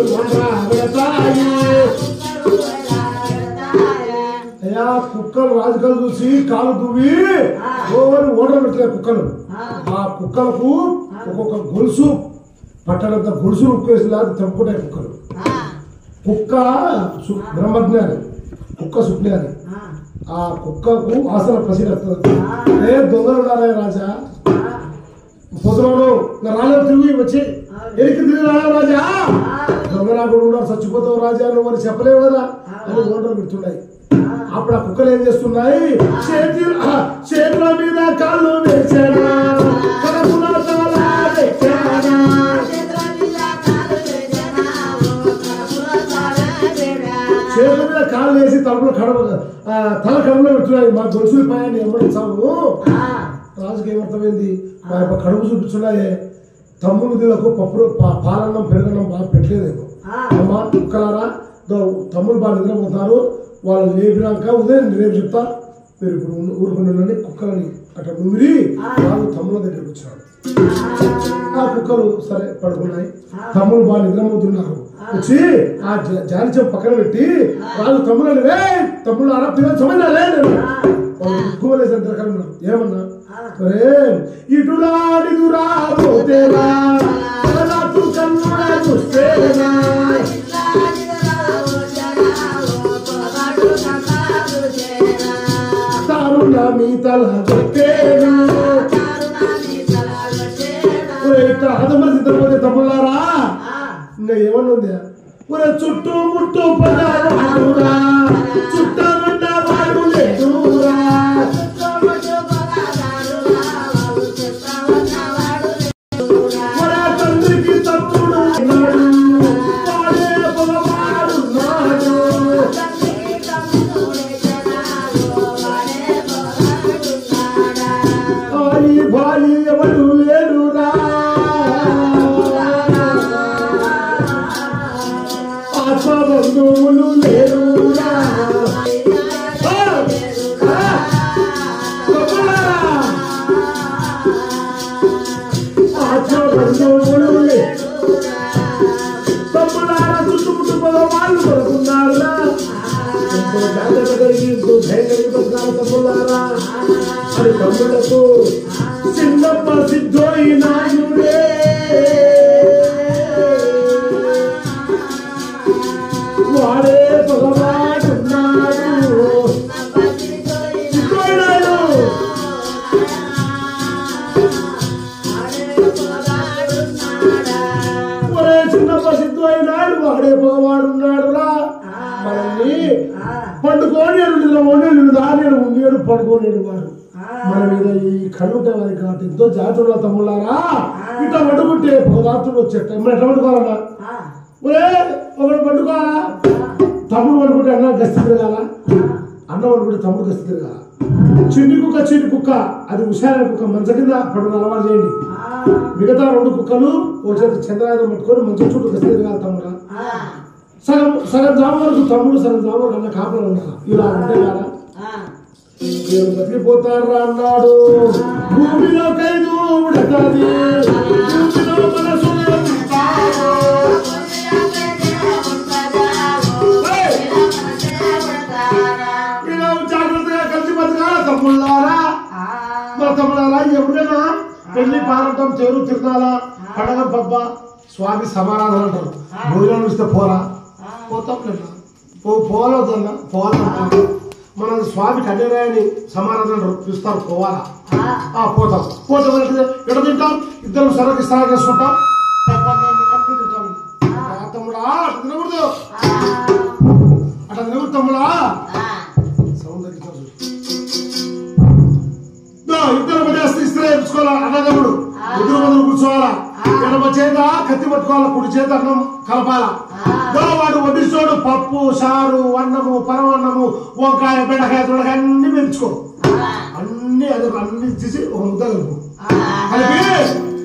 [SPEAKER 1] అయ్యా కుక్కలు రాజుకలు చూసి కాలు దువ్వి ఓడలు పెట్టిన కుక్కలు ఆ కుక్కలకు ఒక్కొక్క గొలుసు పట్టడంత గొలుసు ఉక్కేసిలాగా తెంపుకుంటాయి కుక్కలు. కుక్క బ్రహ్మజ్ఞాని కుక్క సుజ్ఞాని ఆ కుక్కకు ఆసన ప్రసిద్ధి ఏ దొంగలు ఉన్నారా రాజా పొద్దులో రాలేదు తిరిగి వచ్చి ఎరికి తిరిగి రాలేదు రాజా దొంగలా కూడా ఉన్నారు చచ్చిపోతావు రాజా నువ్వు అని చెప్పలేవు కదా అని ఓటలు పెడుతున్నాయి. అప్పుడు ఆ కుక్కలు ఏం చేస్తున్నాయి చేతుల మీద కాళ్ళు వేసారా చేతుల మీద కాళ్ళు వేసి తల కడుపులో పెట్టున్నాయి. మా గొలుసుల పైన ఎమ్మడించాము రాజుకి ఏమర్థమైంది మా యొక్క కడుపు చూపించున్నాయే తమ్ముడు దీలకు పప్పు పాలన్నం పెరుగన్నం బాగా పెట్టలేదేమో అమ్మా కుక్కలారా తమ్ముడు బాగా నిద్రపోతారు. వాళ్ళు లేపినాక ఉదయం రేపు చెప్తా. మీరు ఇప్పుడు ఊరుకున్నానని కుక్కలని అక్కడ నుమిరి వాళ్ళు తమ్ముల దగ్గరికి వచ్చాడు. ఆ కుక్కలు సరే పడుకున్నాయి. తమ్ముడు బాగా నిద్రపోతున్నారు. వచ్చి ఆ జాలి చెంప పక్కన పెట్టి వాళ్ళు తమ్ముళ్ళని రే తమ్ముళ్ళు అలా పిల్లలు సమయాలే గుమ్మలేసిన రకం ఏమన్నా రే ఇటులాడిదురా పోతేరా చూస్తేనా తారుణ మీ తల కొట్టేనా హదమరి నిద్రపోతే తమ్ముళ్ళారా ఇంకా ఏమన్నా ఉందా ఒరే చుట్టూ ముట్టు పడారా చుట్టమన్న వాడు లేదురా ఒరే తండ్రికి తప్పుడు వాడే పొగవాడున్నాడు ఆయి భాయి ఎవడు లేడురా బంధువులు లేరురా బంధువులు తమ్ముడారా చుట్టుముట్టు వాళ్ళు పడుకున్నారా ఎంతో జాగ్రత్త కలిగి ఎంతో భయం కలిగి పడుతున్నారు తమ్ముడారా అని తమ్ములకు చిన్నప్ప సిద్ధోయి నాయుడే వాడే పొగవాడున్నాడు ఒరే చిన్నప్ప సిద్ధు అయినాడు వాడే పొగవాడున్నాడు రా మనల్ని పండుకోని దాని ఉండేడు పడుకోలేడు వాడు మన మీద ఈ కళ్ళుంటే వారికి కాబట్టి ఎంతో జాతుల తమ్ముళ్ళారా ఇట్లా పడుకుంటే పొగదాతులు వచ్చేట మనం ఎట్లా పడుకోవాలన్నా ఒరే ఒకడు పండుకోవాలా తమ్ముడు పడుకుంటే అన్న గస్తీ తిరగాల అన్న పడుకుంటే తమ్ముడు గస్తీ తిరగాల చిన్ని కుక్క అది హుషారైన కుక్క మంచ కింద పడుకుని అలవాటు చేయండి. మిగతా 2 కుక్కలు ఓ చేతి చంద్రాయుధం పట్టుకొని మంచం చుట్టూ గస్తీ తిరగాలి తమ్ముడు. సగం జాము వరకు తమ్ముడు సగం జాము వరకు అన్న కాపులు ఉండాలి. ఇలా ఉంటే కదా నేను బతికిపోతారా అన్నాడు. భూమిలో ఖైదు ఉడతాది భూమిలో మనసు జాగ్రత్తగా కలిసి బతకాల తమ్ముళ్ళారా. మా తమ్ముళ్ళారా ఎప్పుడైనా పెళ్లి పారంటం చెరువు తిరణాలా పండగ పబ్బ స్వామి సమారాధన అంటారు. భోజనం ఇస్తే పోరా పోతాం లేదా పోవద్దా పోవాలన్నా మన స్వామి కన్యరాయని సమారాధన అంటారు పిలుస్తారు పోవాలా పోతాం ఎక్కడ తింటాం ఇద్దరు సరకి స్నానం చేసుకుంటాం తింటాం. తమ్ముడా అట్లా తినకూడదు అట్లా తినకూడదు తమ్ముడా. ఇద్దరు పడేస్తే ఇస్త్రీ వేయించుకోవాలా అన్నదమ్ముడు ఎదురు బదులు కూర్చోవాలా. ఎడమ చేత కత్తి పట్టుకోవాలా కుడి చేత అన్నం కలపాలా. వాడు వడ్డిస్తోడు పప్పు చారు అన్నము పరమన్నము వంకాయ బెండకాయ దొండకాయ అన్ని పెంచుకో అన్ని ఇచ్చేసి ఒక ముద్ద కలుపు కలిపి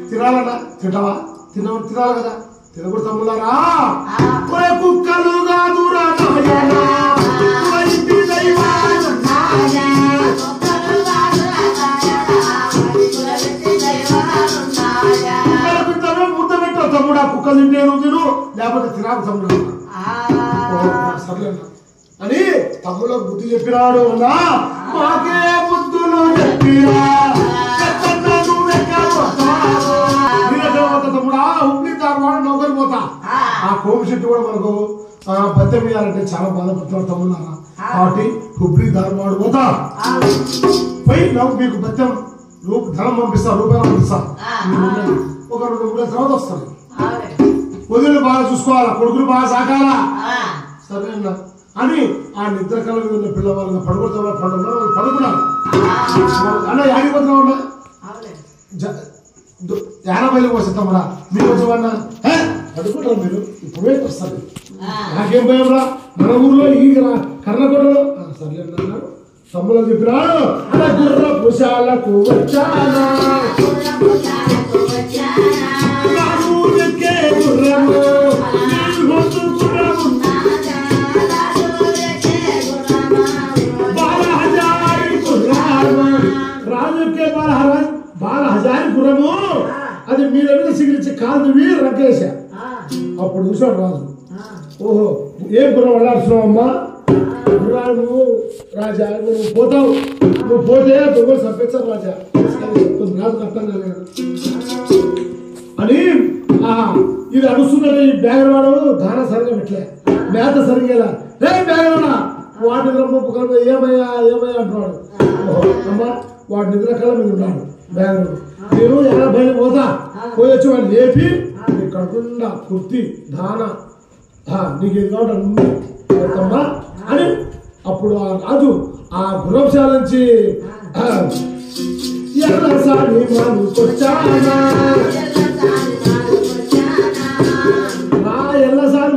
[SPEAKER 1] తినాలన్నా తింటావా తినాలి కదా తినకూడదు తమ్ముళ్ళారా. కుక్కలు కాదురా ముద్ద పెట్టావు తమ్ముడా కుక్కలు తింటేను తిను లేకపోతే తినాలి తమ్ముడు సర్లేనా అని తమ్ముళ్ళకు బుద్ధి చెప్పినాడు. అన్నా మాకే బుద్ధులు చెప్పిరా తమ్ముడా హుబ్లీ ధార్వాడ నౌకరి పోతా. ఆ కోమి చెట్టు కూడా మనకు పద్దెం ఇవ్వాలంటే చాలా బాధపడుతున్నారు తమ్ముళ్ళారా. కాబట్టి హుబ్లీ ధార్వాడ పోతా పోయి నాకు మీకు పద్దెం ధనం పంపిస్తా రూపాయలు పంపిస్తా. ఒక 2 3 తర్వాత వస్తాను. వదిలి బాగా చూసుకోవాలా కొడుకులు బాగా సాకాలా సరేనా అని ఆ నిద్ర కళ మీద ఉన్న పిల్లవాళ్ళని పడుకుంటా పడుకున్నారు. అన్న ఆగిపోతున్నా 50 వస్తాం రా మీరు వచ్చేవన్నా పడుకుంటారు మీరు ఇప్పుడే వస్తారు. నాకేం భయం రా మన ఊర్లో ఈ కర్ణకొండలో సర్లేనా తమ్ముళ్ళు చెప్పినాడు. అలా గుర్ర పుషాలకు వచ్చానా గుర్రము ఉంటే బాల హజారి గుర్రము అది మీద మీద సిగిరించి కాదువి రకేశ. అప్పుడు చూసాడు రాజు, ఓహో ఏం గుర్రం వెళ్ళాల్సినావు అమ్మా, గుర్రాలు రాజా నువ్వు పోతావు, నువ్వు పోతే దొంగలు చంపేస్తారు రాజా, రాజు అర్థం కాలేదు అని ఇది అడుస్తున్నాడు. ఈ బ్యాగరవాడు దాన సరిగా పెట్టలే, మేత సరిగేలా, రే బ్యాగరవాడా వాటి నిద్ర ఏమయ్యా ఏమయ్యా అంటున్నాడు. అమ్మా వాడి నిద్ర కళ్ళ మీద ఉన్నాడు బ్యాగరవాడు. నేను 80 పోతా, పోయి వచ్చి వాడిని లేపి నీ కడుకుండా కుర్తి దాన నీకు ఏది కాబట్టి అన్నీ పోతామ్మా అని. అప్పుడు ఆ రాజు ఆ గుర్రంశాల నుంచి ఎల్లసారి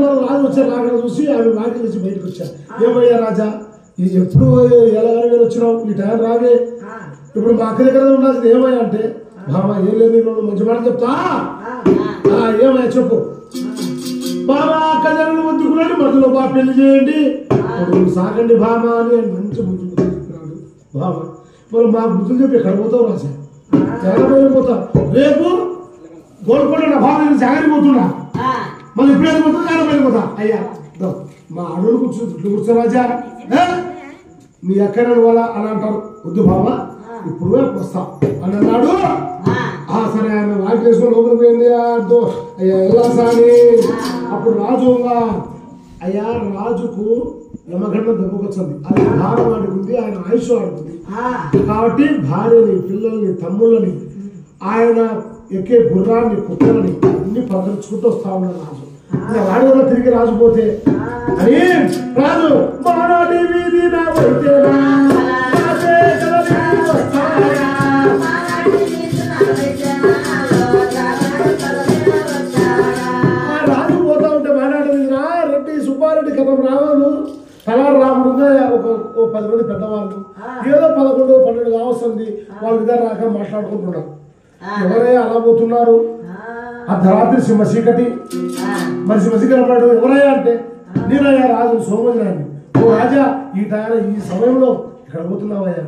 [SPEAKER 1] మనం రాజు వచ్చారు రాగడ చూసి ఆమె వాకి నుంచి బయటకు వచ్చా. ఏమయ్యా రాజా ఎప్పుడు ఎలాగని వచ్చినావు, ఈ టైం రాగే, ఇప్పుడు మా అక్క దగ్గర ఉండాల్సింది ఏమయ్యా అంటే, బాబా ఏం లేదు మంచి మాట చెప్తా, ఏమయ్యా చెప్పు. బాబా అక్క జనులు ముద్దుకున్నాడు, మధ్యలో బాగా పెళ్లి చేయండి, సాగండి బామా అని మంచి బుద్ధులు చెప్పినాడు. బాబా మరి మా బుద్ధులు చెప్పి ఎక్కడ పోతావు రాజా, జగన్ పోతా, రేపు గోల్కొండ నా బాబా నేను జగన్ పోతున్నా, మళ్ళీ ఇప్పుడు వెళ్ళిపోతా జగన్ వెళ్ళిపోతా. అయ్యా మా అడవులు కూర్చో రాజా, నీ ఎక్కడ వాళ్ళ అని అంటారు, వద్దు బాబా ఇప్పుడు వస్తా అని అన్నాడు. సరే ఆయన వాకి వేసుకొని లోపలికి పోయింది. అయ్యా ఎలా సాని అప్పుడు రాజు అయ్యా రాజుకు యమగండ దెబ్బకొచ్చింది, అది భారం ఆడుకుంది, ఆయన ఆయుష్ ఆడుతుంది కాబట్టి భార్యని పిల్లల్ని తమ్ముళ్ళని ఆయన ఎక్కే గుర్రాన్ని కుక్కలని అన్ని పదర్చుకుంటూ వస్తా ఉన్నాడు రాజు. వాడి వల్ల తిరిగి రాజు పోతే అని రాజు మానాడి వీధి రాజు పోతా ఉంటే మానాడి వీధిన రెడ్డి సుబ్బారెడ్డి కథం రావాలు కలర్ రాకుండా ఒక 10 మంది పెద్దవాళ్ళు ఏదో 11, 12 కావస్తుంది, వాళ్ళ దగ్గర రాక మాట్లాడుకుంటున్నారు. ఎవరయ్యా అలా పోతున్నారు, అర్ధరాత్రి సింహ చీకటి, మరి సింహ చీకటి ఎవరయ్యా అంటే నేనయ్యా రాజు సోమజరాన్ని. ఓ రాజా ఈ సమయంలో ఇక్కడ పోతున్నావయ్యా,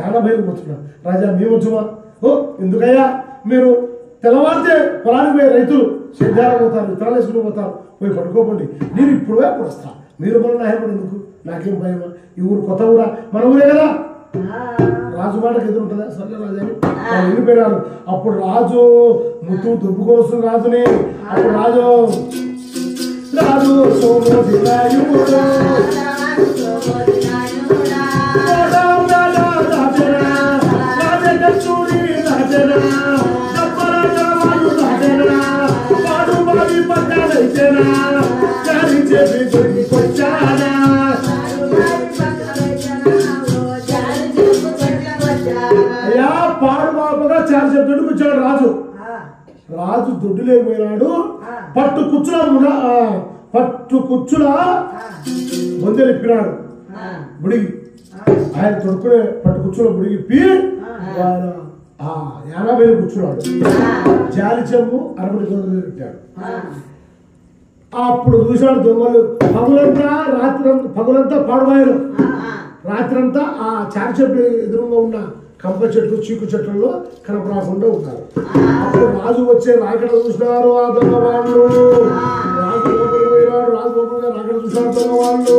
[SPEAKER 1] 80 పోతున్నా రాజా మేము వచ్చుమా. ఓ ఎందుకయ్యా మీరు తెల్లవారితే పొలానికి పోయే రైతులు సేద్యాలు పోతారు, విత్తనాలు వేసుకుని పోతారు, పోయి పడుకోకండి, నేను ఇప్పుడు వస్తా, మీరు కూడా నాయకుడు ఎందుకు, నాకేం భయమా, ఈ ఊరు కొత్త ఊరా, మన ఊరే కదా, రాజు మాటకు ఎదురుంటుందా, సరే రాజా అని వెళ్ళిపోయినారు. అప్పుడు రాజు ముత్తు దుబ్బుకొని వస్తుంది రాజుని. అప్పుడు రాజు అయ్యా పాడు బాబుగా చాలా చెప్తాడు కూర్చోడు రాజు. రాజు దొడ్డులేకపోయినాడు, పట్టు కుచ్చుల బొందెలిప్పినాడు బుడిగి, ఆయన తొడుకునే పట్టు కుచ్చుల బుడిగిప్పి ఆయన 50 కూర్చున్నాడు, జాలి చెంబు 60 గొంతులు పెట్టాడు. అప్పుడు చూశాడు దొంగలు పగులంతా పాడువాయలు, రాత్రంతా ఆ చారి చెట్టు ఎదురుగా ఉన్న కంప చెట్లు చీకు చెట్లలో కనపరాకుండా ఉన్నారు. అప్పుడు రాజు వచ్చే రాకడ చూసినారు ఆ దొంగ వాళ్ళు, రాజు లోపలికి పోయినాడు, రాజు లోపలిగా రాకడ చూసినారు దొంగ వాళ్ళు.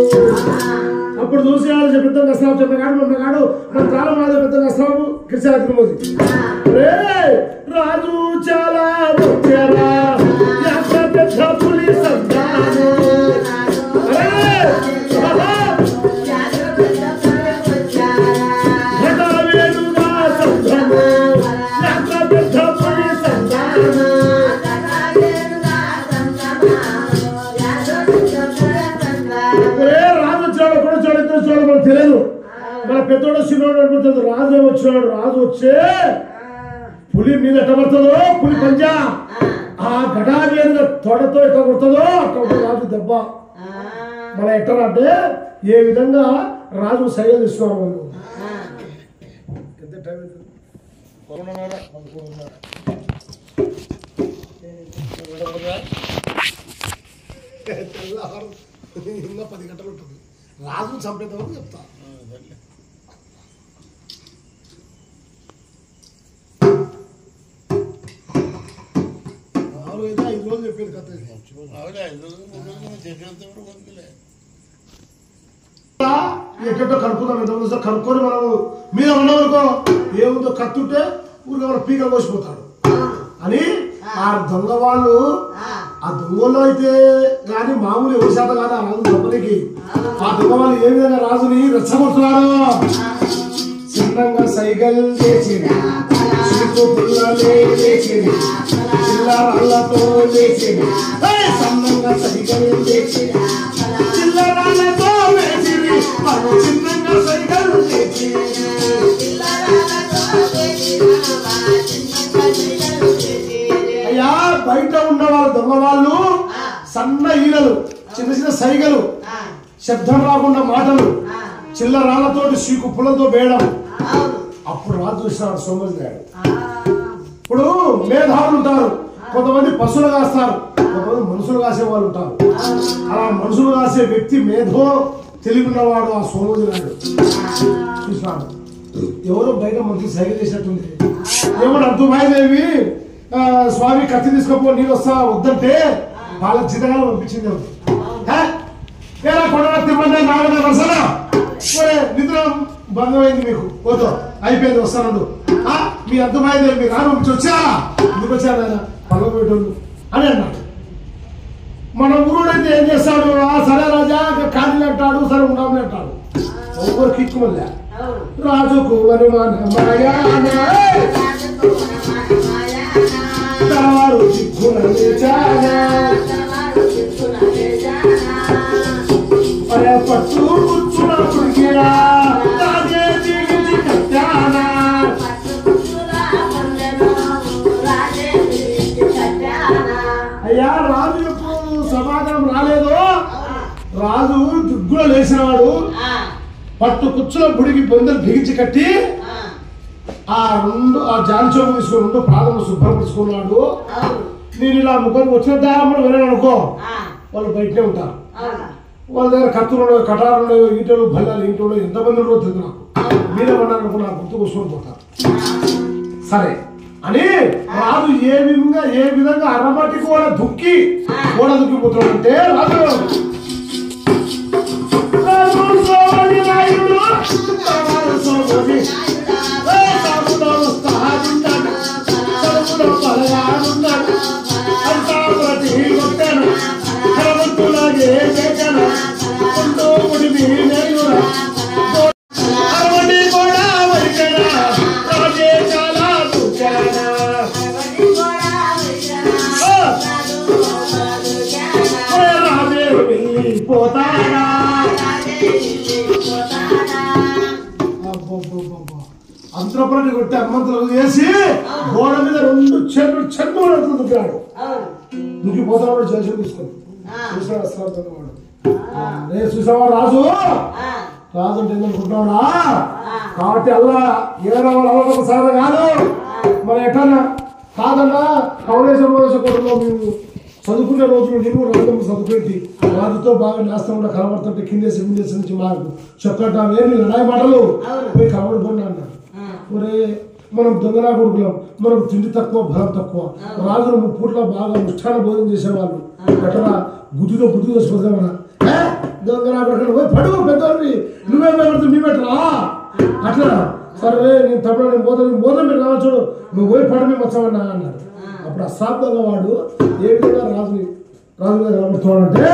[SPEAKER 1] అప్పుడు చూసి వాళ్ళు పెద్ద అస్త్రాలు చెప్పగాడు మొన్నగాడు మన తాళం రాజు పెద్ద అస్త్రాలు కృష్ణాద్రిమోది రాజు చాలా వచ్చారా పెద్ద పులిస్ తెలియదు, మన పెద్దోడు చిన్నోడు అడుగుతుంది, రాజు వచ్చినాడు, రాజు వచ్చే పులి మీద ఎట్ట పడుతుందో, పులి పంజా ఆ గడాబీరుగా తొడతో ఎట్లా కొడుతుందో అట్లా రాజు దెబ్బ. మన ఎట్లా అంటే ఏ విధంగా రాజు సైగలు ఇస్తున్నారు వాళ్ళు. ఎంత టైం ఇంకా 10 గంటలు ఉంటుంది. రాజు చంపేద్దామని చెప్తా. అయితే 5 రోజులు చెప్పేది కథ ఎక్కడో కనుక్కుందాం ఎంతమంది సార్ కనుక్కొని మనం మీద ఉన్నవనుకో ఏముందో కత్తుంటే ఊరికి మన పీకలు కోసిపోతాడు అని ఆ దొంగ వాళ్ళు ఆ దొంగలో అయితే కానీ మామూలు ఎవరి శాతం కాదు ఆ రాజు దొంగలకి ఆ దొంగ వాళ్ళు ఏ విధంగా రాజుని రెచ్చగొడుతున్నారు చిన్నంగా సైకిల్ చేసింది చిల్లరాళ్ళతో చేసింది సన్నంగా సైకిల్ చేసింది చిల్లరాళ్ళతో వేసింది చిన్నంగా సైకిల్ అయ్యా బయట ఉన్న వాళ్ళు దొంగ వాళ్ళు సన్న ఈలలు చిన్న చిన్న సైగలు శబ్దం రాకుండా మాటలు చిల్లరాళ్లతోటి సీకు పుల్లతో వేయడం అప్పుడు రాజు చూసినాడు సోమజ్ గారు ఇప్పుడు మేధావులు ఉంటారు కొంతమంది పశువులు కాస్తారు కొంతమంది మనుషులు కాసే వాళ్ళు ఉంటారు అలా మనుషులు కాసే వ్యక్తి మేధో తెలివిన్నవాడు ఆ సోమజ్ గారు చూసినాడు ఎవరో బయట మంచి సైగలు చేసినట్టుంది ఏమన్నా అంతుమాయదేవి స్వామి కత్తి తీసుకోపో నీళ్ళు వస్తా వద్దంటే వాళ్ళ జీతగాలు పంపించింది ఎలా కొడవ తిమ్మంటే నాలుగు వరుసనా నిద్ర భంగమైంది మీకు పోతో అయిపోయింది వస్తాను మీ అర్థమైంది మీరు రాను పంపించి వచ్చారా ఎందుకు వచ్చారు ఆయన పల్లవ పెట్టోళ్ళు అని అన్నాడు మన ఊరుడైతే ఏం చేస్తాడు సరే రాజా కాదని అంటాడు సరే ఉండాలని అంటాడు ఒవ్వరు కిక్కు మళ్ళా రాజుకు తలవారు చిక్కున పట్టు కూర్చున్న పుడికిరా అయ్యా రాజు ఎప్పుడు సమాధానం రాలేదో రాజు దిగ్గులో లేచినవాడు పట్టు కుచ్చులో బుడికి బొందలు బిగించి కట్టి ఆ జాలి చోపు తీసుకుని 2 పాదము శుభ్రపరుచుకున్నాడు నేను ఇలా ముఖం వచ్చిన దారమ్మడు వినాను అనుకో వాళ్ళు బయటనే ఉంటారు వాళ్ళ దగ్గర కత్తులు కటారులు ఈటలు బల్లాలు ఈటలు ఎంతమంది ఉండో తెలుసు నాకు మీద పడ్డారనుకో నాకు గుర్తు కూర్చొని పోతారు సరే అని రాజు ఏ విధంగా అరమటి కూడా దుక్కి దుక్కిపోతున్నాడంటే రాజు అంతరపురాన్ని కొట్టి హనుమంతులకు చేసి గోడ మీద 2 చెన్నులు దుక్కినాడు దుక్కిపోతాడు జలసం తీసుకొని చూసాడు అస్త్రాలు చూసావా రాజు అంటే ఏందనుకుంటున్నాడా కాబట్టి అల్లా ఏదో వాళ్ళు సాధ కాదు మన ఎట్లా కాదన్నా కౌలేశ్వర కోటలో మేము చదువుకునే రోజులు నేను రాజమ్మ చదువుకుంటే రాజుతో బాగా నేస్తం కూడా కనబడుతుంటే కిందేసి ముందేసి నుంచి మాకు చెప్పట వేరు లడాయి మాటలు పోయి కనబడిపోయినా అన్నారు ఒరే మనం దొంగలా కొడుకులం మనకు తిండి తక్కువ బలం తక్కువ రాజులు 3 పూట్ల బాగా ముష్టాన భోజనం చేసేవాళ్ళు ఎట్లా బుద్ధితో వేసుకుందామన్నా దొంగలా కొడుకు పోయి పడుగు పెద్దవాడివి నువ్వే భయపడుతుంది మీ పెట్టరా అట్లా సరే నేను తప్పుడు నేను పోతాను మీరు కావాలి చూడు నువ్వు పోయి పడు మేము వచ్చామన్నా అన్నాడు అప్పుడు అసాధ్యంగా వాడు ఏ విధంగా రాజుగా కనబడుతున్నాడంటే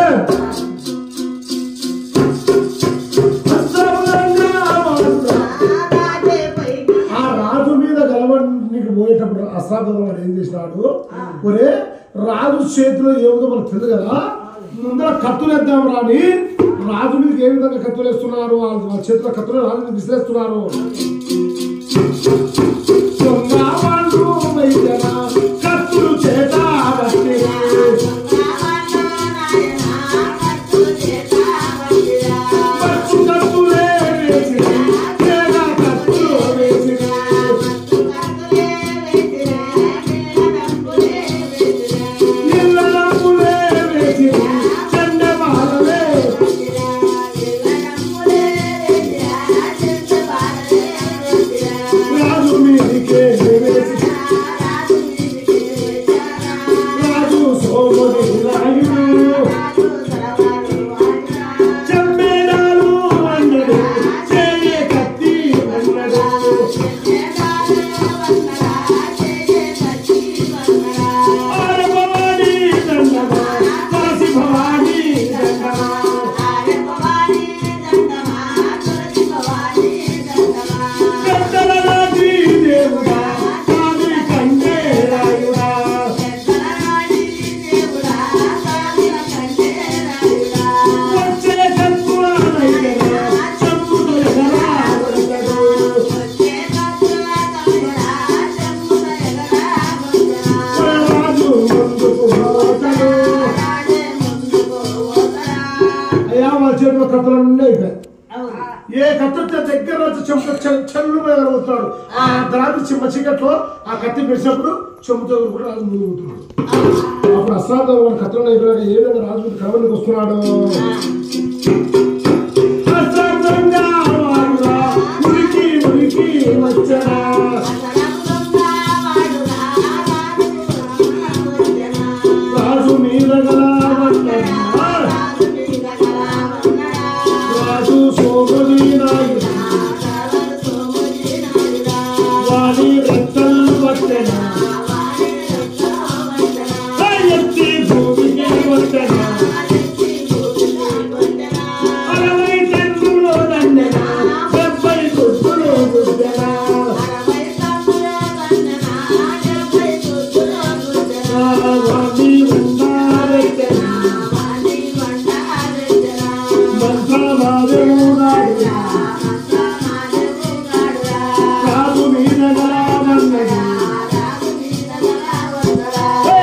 [SPEAKER 1] ఆ రాజు మీద గెలవడానికి పోయేటప్పుడు అసాధ్యంగా వాడు ఏం చేసినాడు ఒరే రాజు చేతిలో ఏముందో మనకు తెలియదు కదా ముందర కత్తులు వేద్దాం రాని రాజు మీదకి ఏ విధంగా కత్తులు వేస్తున్నారు వాళ్ళ చేతిలో కత్తులు రాజు మీద విసిరేస్తున్నారు కత్తులు చేత రాజు మీద ఏ కత్తి దగ్గర వచ్చి చెల్లు కలుగుతున్నాడు. ఆ రాత్రి చిమ్మ చీకట్లో ఆ కత్తి పెరిచినప్పుడు చెంపుతో కూడా రాజు ముందు పోతున్నాడు. అప్పుడు అస్సాంతో వాడు కత్తులు అయిపోయాక ఏ విధంగా రాజు కలవనికి వస్తున్నాడు. ఉరికి ఉరికి వచ్చాడా రాజు మీద రాజు సోమని వాడి రక్తలు వచ్చాడా ఎత్తి భూమికి వచ్చాడా 60 టన్నులో దండెనా 70 గుర్తులు గుద్దెనా వాడి ఉండారెట్టెనా మంత్రమాదేవుడాడు రాజు మీద గలామన్నది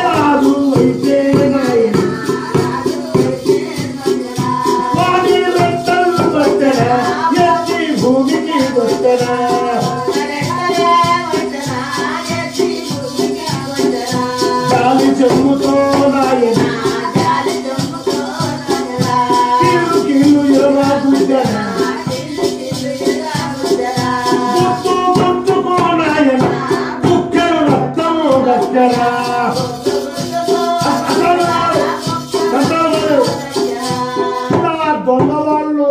[SPEAKER 1] రాజు అయితే వాడి రెక్కలు పట్టెనా ఎత్తి భూమికి వచ్చెనా గాలి చెమ్ముతో నాయన కీలు కీలు ఎలా గుద్దెనా గుత్తు గుత్తుకో నాయన కుక్కెలు రక్తము గక్కెనా దొంగవాళ్ళు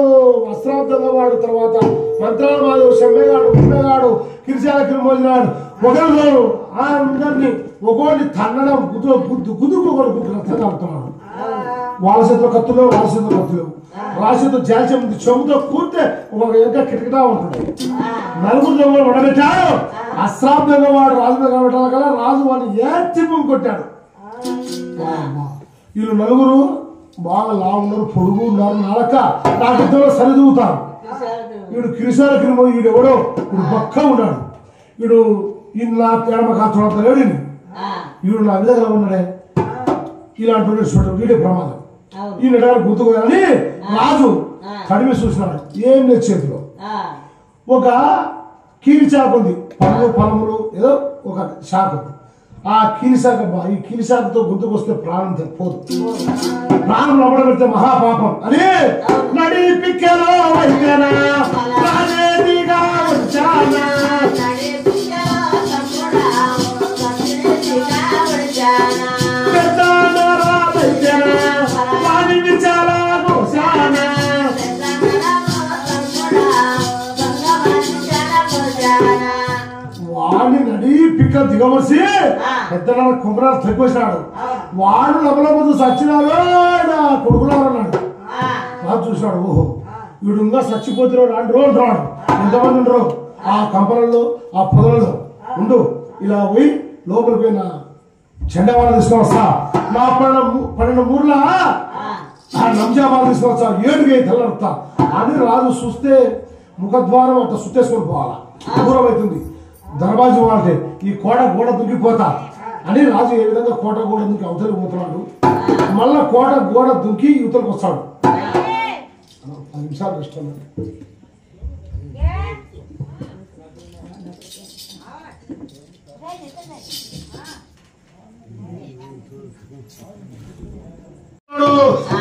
[SPEAKER 1] వస్త్రాలు దొంగవాడు తర్వాత మంత్రాల మాధవ్ షమ్మెగాడు ఉండగాడు కిరిశాల కిరిమోజనాడు ఒకరు అందరినీ ఒకటి తన్నడం గుద్దుకు ఒకటి గుద్దు రక్తం తాగుతున్నాడు. వాళ్ళ చేతిలో కత్తులు వాళ్ళ చేతిలో కత్తులు రాసేతో జాల్చే ముందు చెముతో కూర్తే ఒక ఇంకా కిటకిటా ఉంటుంది. నలుగురు దొంగలు వడబెట్టాడు. అస్రాబ్ దొంగవాడు రాజు దగ్గర పెట్టాలి కదా రాజు వాడిని ఏడ్చి కట్టాడు. వీళ్ళు నలుగురు బాగా లా ఉన్నారు పొడుగు ఉన్నారు నాలక నాకు ఇద్దరు సరిదూతారు. వీడు కిరిశాల కిరిమో వీడు ఎవడో వీడు పక్క ఉన్నాడు. వీడు ఇలా ఎడమ కాచుడలేడు వీడు నా విధంగా ఉన్నాడే ఇలాంటి చూడడం వీడే ప్రమాదం. ఈ నెడగారు గుర్తుకోవాలని రాజు కడిమి చూసినాడు. ఏం లేదు చేతిలో ఒక కీరి శాఖ ఉంది. పొలములు ఏదో ఒక శాఖ ఉంది. ఆ కీలిశాఖ ఈ కీలిశాఖతో గుర్తుకొస్తే ప్రాణం పోదు. ప్రాణం లోపల పెడితే మహాపాపం అని నడి పిక్కెలో వైద్యనా రాజేదిగా వచ్చానా పెద్దనరా వైద్యనా వాడిని చాలా గోశానా వాడిని నడి పిక్క దిగవసి పెద్ద కుమరాలు తక్కువసినాడు. వాడు లబలబదు సచ్చినాడు నా కొడుకులో అన్నాడు. రాజు చూసినాడు. ఓహో వీడు ఇంకా చచ్చిపోతున్నాడు అంటారు అంటున్నాడు. ఎంతమంది ఉండరు ఆ కంపలలో ఆ పొదలలో ఉండు ఇలా పోయి లోపలికి పోయిన చెండా వాళ్ళు తీసుకొని వస్తా నా 12 మూర్ల ఆ నంజాబాలు తీసుకొని వస్తా 7 తెల్లడుతా అని రాజు చూస్తే ముఖద్వారం అట్లా సుట్టేసుకొని పోవాలా దూరం అవుతుంది. దర్వాజు అంటే ఈ గోడ దుంకిపోతా అని రాజు ఏ విధంగా కోట గోడ దుంకి అవతలికి పోతున్నాడు. మళ్ళా గోడ దుంకి యువతలకు వస్తాడు. 10 నిమిషాలు ఇష్టం.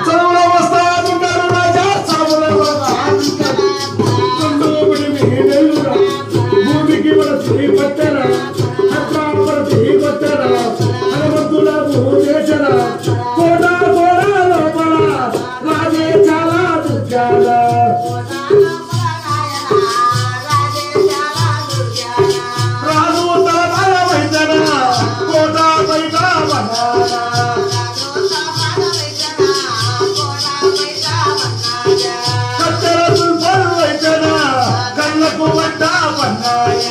[SPEAKER 1] చదువులో వస్తాడుంటాడు రాజా చదువులో భూమికి మన చేయి పట్టరా అట్లా మన చేయి పట్టరా హనుమంతుల చేసరా కోట లోపల రాజే చాలా దుర్గాల రాజు తల వైద్యనా కోట బయట కత్తెర దుర్గలు వైద్యనా కళ్ళకు వడ్డ పన్నాయి.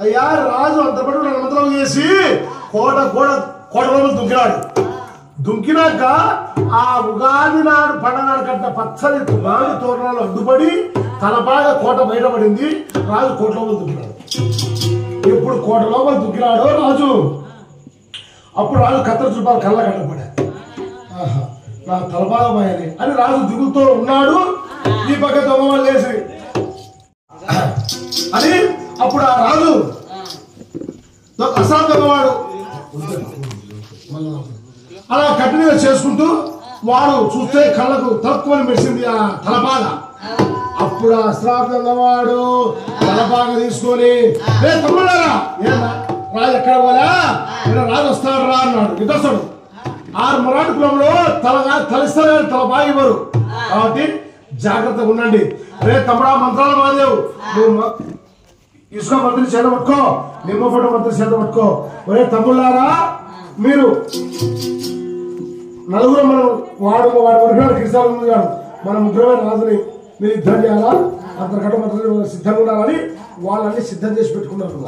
[SPEAKER 1] అయ్యా రాజు అంతపడి రణమంత్రం చేసి కోటలో దుంకినాడు. దుంకినాక ఆ ఉగాది నాడు పండనాడు కట్ట పచ్చని మామిడి తోరణాలు అడ్డుపడి తలపాగా కోట బయటపడింది. రాజు కోట లోపల దుంకినాడు. ఎప్పుడు కోట లోపల దుంకినాడో రాజు అప్పుడు రాజు కత్తెర చూపాలు కళ్ళ కట్టపడా నా తలపాగా పోయాలి అని రాజు దిగులతో ఉన్నాడు. ఈ పక్క దొంగవాళ్ళు లేచి అని అప్పుడు ఆ రాజు అసలు దొంగవాడు అలా కట్టి మీద చేసుకుంటూ వాడు చూస్తే కళ్ళకు తక్కువని మెరిసింది ఆ తలపాగా. అప్పుడు ఆ అసలు దొంగవాడు తలపాగా తీసుకొని రే తమ్ముడారా ఏనా రాజు ఎక్కడ పోలే రాజు వస్తాడు రా అన్నాడు. ఇద్దరు 6 మరాఠీ కులంలో తలిస్తారు తలపాగా ఇవ్వరు కాబట్టి జాగ్రత్తగా ఉండండి. రే తమ్ముడా మంత్రాల మాదేవు నువ్వు ఇసుక మంత్రి చేత పట్టుకో, నిమ్మపొట్ట మంత్రి చేత పట్టుకో. ఒరే తమ్ముళ్ళారా మీరు నలుగురు మనం వాడు వరకు కిసాలు ఉంది కాదు మన ముగ్గురమైన రాజుని మీరు యుద్ధం చేయాలా అంతకంటే మంత్రులు సిద్ధంగా ఉండాలని వాళ్ళని సిద్ధం చేసి పెట్టుకున్నారు.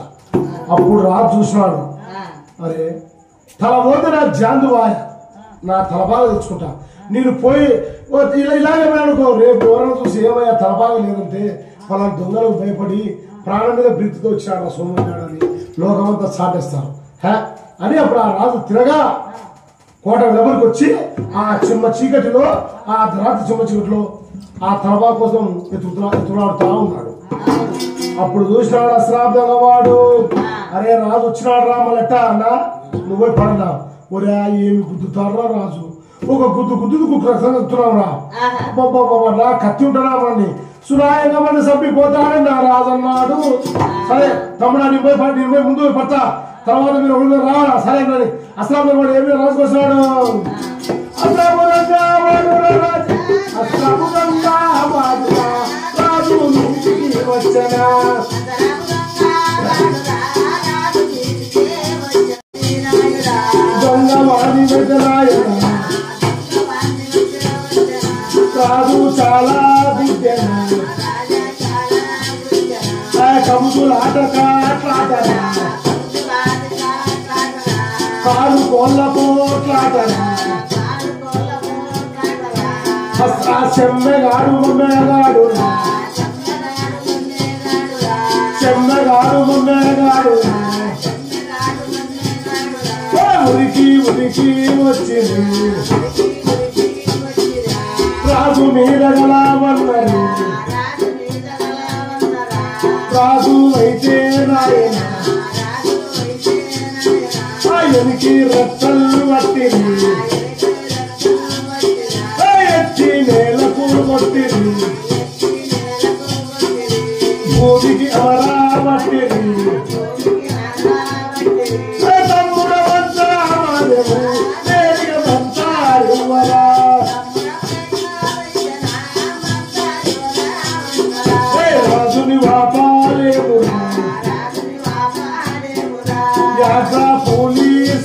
[SPEAKER 1] అప్పుడు రాజు చూసినాడు అరే తల పోతే నా జాందువాయ నా తలబాగా తెచ్చుకుంటా నేను పోయి ఇలాగేమనుకో రేపు ఎవరైనా చూసి ఏమయ్యా తలబాగా లేదంటే వాళ్ళ దొంగలకు భయపడి ప్రాణం మీద బ్రీతితో వచ్చినాడు ఆ సోమనాడు అని లోకమంతా సాటేస్తారు అని అప్పుడు ఆ రాజు తిరగా కోట వెలువరికి వచ్చి ఆ చిమ్మ చీకటిలో ఆ రాత్రి చిమ్మ చీకటిలో ఆ తలబా కోసం ఎత్తులాడుతా ఉన్నాడు. అప్పుడు చూసినాడు అశ్రాబ్దంగా వాడు అరే రాజు వచ్చినాడు రా మళ్ళెట్ట అన్నా నువ్వే పడనా ఒరే ఏమి గుద్దుతారా రాజు ఒక గుద్దు కుక్కుతున్నావు రా బాబా నా కత్తి ఉంటానా వాడిని సునాయంగా మన చంపిపోతాడని నా రాజు అన్నాడు. సరే తమ్ముడా నేను పోయి ముందు పడతా తర్వాత మీరు ఒళ్ళు రావాలా సరే అని అస్లాం వాడు ఏమి రాజుకొస్తాడు వచ్చనా దొంగవాడి రాజు చాలా విద్యనా కముదులు ఆటకాట్లాడరా కారు కోళ్ళ పోట్లాడరా చెమ్మెగాడు మమ్మేగాడు చెమ్మెగాడు మమ్మేగాడు ఉరికి వచ్చింది రాజు మీద గలవన్నరు రాజు అయితే నాయన ఆయనకి రత్తలు పట్టింది ఎత్తి నేలకు కొట్టింది భూమికి అమరా పట్టింది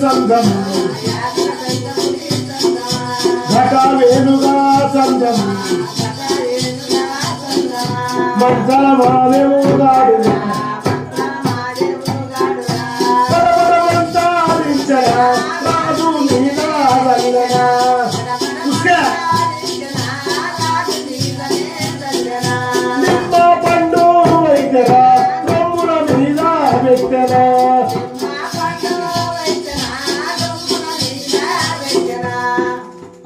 [SPEAKER 1] సంఘం ఘటవేనుగా సంఘం మంత్ర మాదేవుగాడు రాజు నిమ్మ పండు వైద్యరా రమ్ముల మీద వ్యక్తరా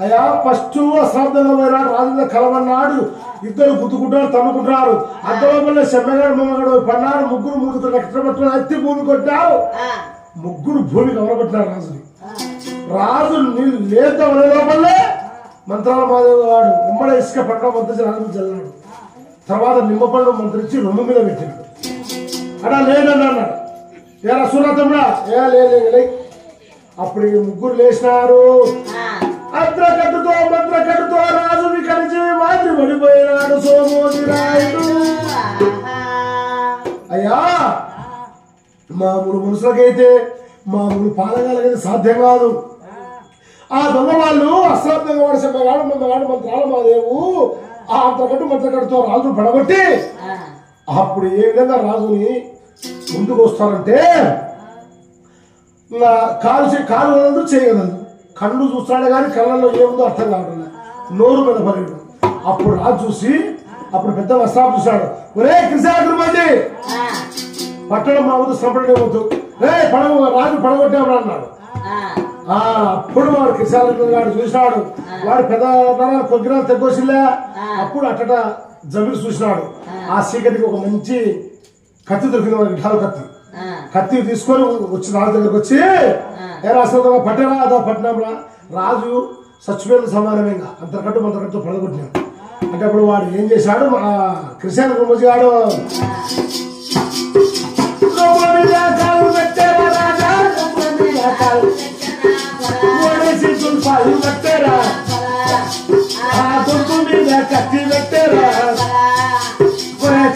[SPEAKER 1] అయ్యా ఫస్ట్ అశ్రాబ్దంగా పోయినా రాజు కలవన్నాడు. ఇద్దరు గుద్దుకుంటారు తన్నుకుంటున్నారు. అద్దలో సెమ్మగాడు మమ్మగాడు పడ్డారు. ముగ్గురు కష్టపట్టుకుని ఎత్తి భూమి కొట్టారు. ముగ్గురు భూమి కవరబట్టినారు రాజుని. రాజు నీళ్ళు లేత వనే లోపలే మంత్రాల మాదేవి వాడు ఉమ్మడి ఇసుక పట్టడం మంత్రించి రాజు చల్లాడు. తర్వాత నిమ్మపండు మంత్రించి రొమ్ము మీద పెట్టినాడు. అలా లేదని అన్నాడు. ఏరా సూరతమ్ముడా లే అప్పుడు ముగ్గురు లేచినారు. మంత్రకట్టుతో రాజుని కలిసి మాదిరి పడిపోయినాడు సోమోజి రాయుడు. అయ్యా మామూలు మనుషులకైతే మామూలు పాలగాలకైతే సాధ్యం కాదు. ఆ దొంగ వాళ్ళు అశ్రాబ్దంగా వాడు సెమ్మగాడు మంత్రాల మాదేవు ఆ మంత్రకట్టుతో రాజును పడగొట్టి అప్పుడు ఏ విధంగా రాజుని ముందుకు వస్తారంటే కాలు వదలదు చేయగలదు. కళ్ళు చూస్తాడే కానీ కళ్ళల్లో ఏముందో అర్థం కావడం నోరు మీద పడేడు. అప్పుడు రాజు చూసి అప్పుడు పెద్ద వస్త్రాలు చూశాడు. ఒరే కృష్ణాద్రి పట్టణం మా వద్దు సంపడే వద్దు రే రాజు పడగొట్టామని అన్నాడు. అప్పుడు వాడు కిసాన్ చూసినాడు. వాడు పెద్ద కొద్దిగా తెగ్గొచ్చిలే. అప్పుడు అట్టట జమీరు చూసినాడు. ఆ చీకటికి ఒక మంచి కత్తి దొరికింది వాడికి, ఢాలు కత్తి తీసుకొని వచ్చి రాజు దగ్గరకు వచ్చి, ఏ రాష్ట్రంలో పట్టేరా అదో పట్టినాంరా, రాజు చచ్చిపోయిన సమానమేగా అంతకట్టు మంతకట్టు పడగొట్టినాడు. అంటే అప్పుడు వాడు ఏం చేశాడు, క్రిస్టియన్ గుమ్మజి గాడు పెట్టారా, కత్తి పెట్టారా,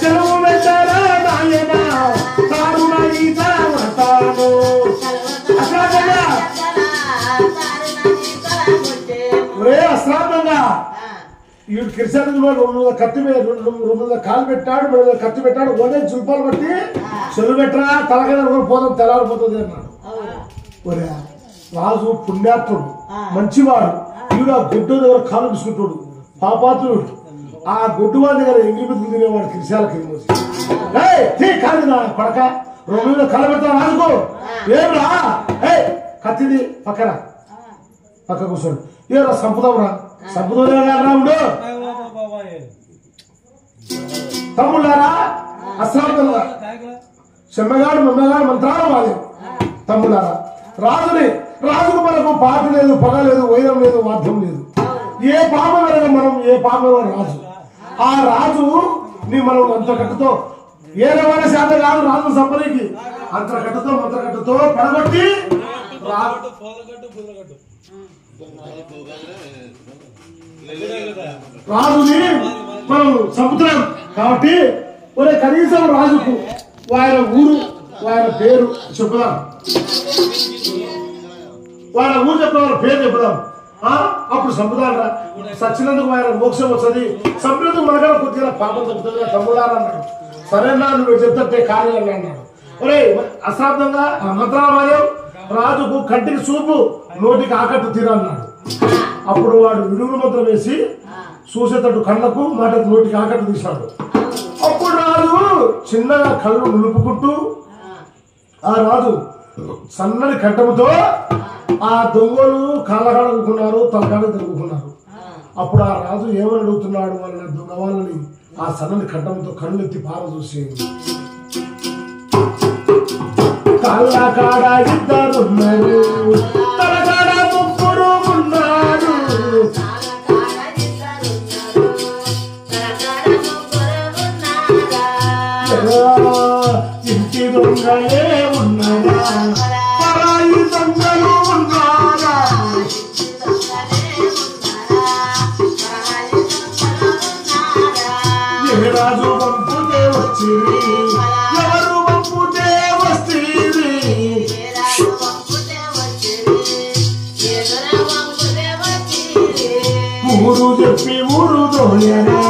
[SPEAKER 1] చెరువు పెట్టారా నాయన తాను ఈతాను. ఒరే అశ్రాంతంగా ఈ కిరిశాను కత్తి మీద కాలు పెట్టాడు, కత్తి పెట్టాడు, ఒరే జుల్పాలు బట్టి చెరువు పెట్టరా తలకైనా పోతాం తెల్లారిపోతుంది అన్నాడు. ఒరే రాజు పుణ్యాత్ముడు మంచివాడు, ఈడు ఆ గుడ్డు దగ్గర కాలు తీసుకుంటాడు పాపాత్ముడు. ఆ గుడ్డు వాడి దగ్గర ఎంగిలి బతుకు తినేవాడు కిరిశాలకి కాదు నా కొడక రెండు మీద కాలు పెడతాను రాజుకో ఏమిరా కత్తిది పక్కన పక్క కూర్చోడు. ఏరా సంపుదాంరా సంపుదోనే రాముడు తమ్ముళ్ళారా అశ్రాంతంగా చెమ్మగాడు మమ్మగాడు మంత్రాలు మాది తమ్ముళ్ళారా. రాజుకు మనకు పాట లేదు, పగ లేదు, వైరం లేదు, వాద్యం లేదు. ఏ పాప వరకు మనం ఏ పాప రాజు. ఆ రాజు నీ మనం అంతకట్టుతో ఏ రవాణా శాతం కాదు రాజు సంపరికి అంతకట్టుతో మంత్రకట్టుతో పడగొట్టి రాజుని మనం చంపుతున్నాం. కాబట్టి ఒరే కనీసం రాజుకు ఆయన ఊరు ఆయన పేరు చెప్పుదాం, వాళ్ళ ఊరు చెప్పిన వాళ్ళ పేరు చెప్పుదాం. అప్పుడు చంపుతారా, సచ్చినందుకు ఆయన మోక్షం వస్తుంది, చంపినందుకు మనకన్నా కొద్దిగా పాపం తగ్గుతుంది తమ్ముడారు అన్నాడు. సరేనా నువ్వు చెప్తే కార్యాలు అన్నాడు. ఒరే అశ్రాబ్దంగా మంత్రాల మాదేవ్ రాజుకు కంటికి చూపు నోటికి ఆకట్టు తీరన్నాడు. అప్పుడు వాడు విడుగుల మంత్రం వేసి చూసేటట్టు కళ్ళకు మాటకు నోటికి ఆకట్టు తీశాడు. అప్పుడు రాజు చిన్నగా కళ్ళు నిలుపుకుంటూ ఆ రాజు సన్నని కంఠముతో ఆ దొంగలు కాళ్ళకాడుకున్నారు, తలకాడ తిరుగుకున్నారు. అప్పుడు ఆ రాజు ఏమని అడుగుతున్నాడు వాళ్ళని దొంగ వాళ్ళని, ఆ సన్నని కంఠంతో కళ్ళెత్తి పార చూసి కాళ్ళకాడ ఇద్దరున్నారు, తలకాడ ముగ్గురు ఉన్నారు, ఇంటి దొంగలే ఉన్నారా, పరాయి దొంగలు ఉన్నారా, ఏ రాజు పంపుతే వచ్చింది, ఎవరు పంపుతే వస్తుంది, ఊరు చెప్పి ఊరు దోయరా,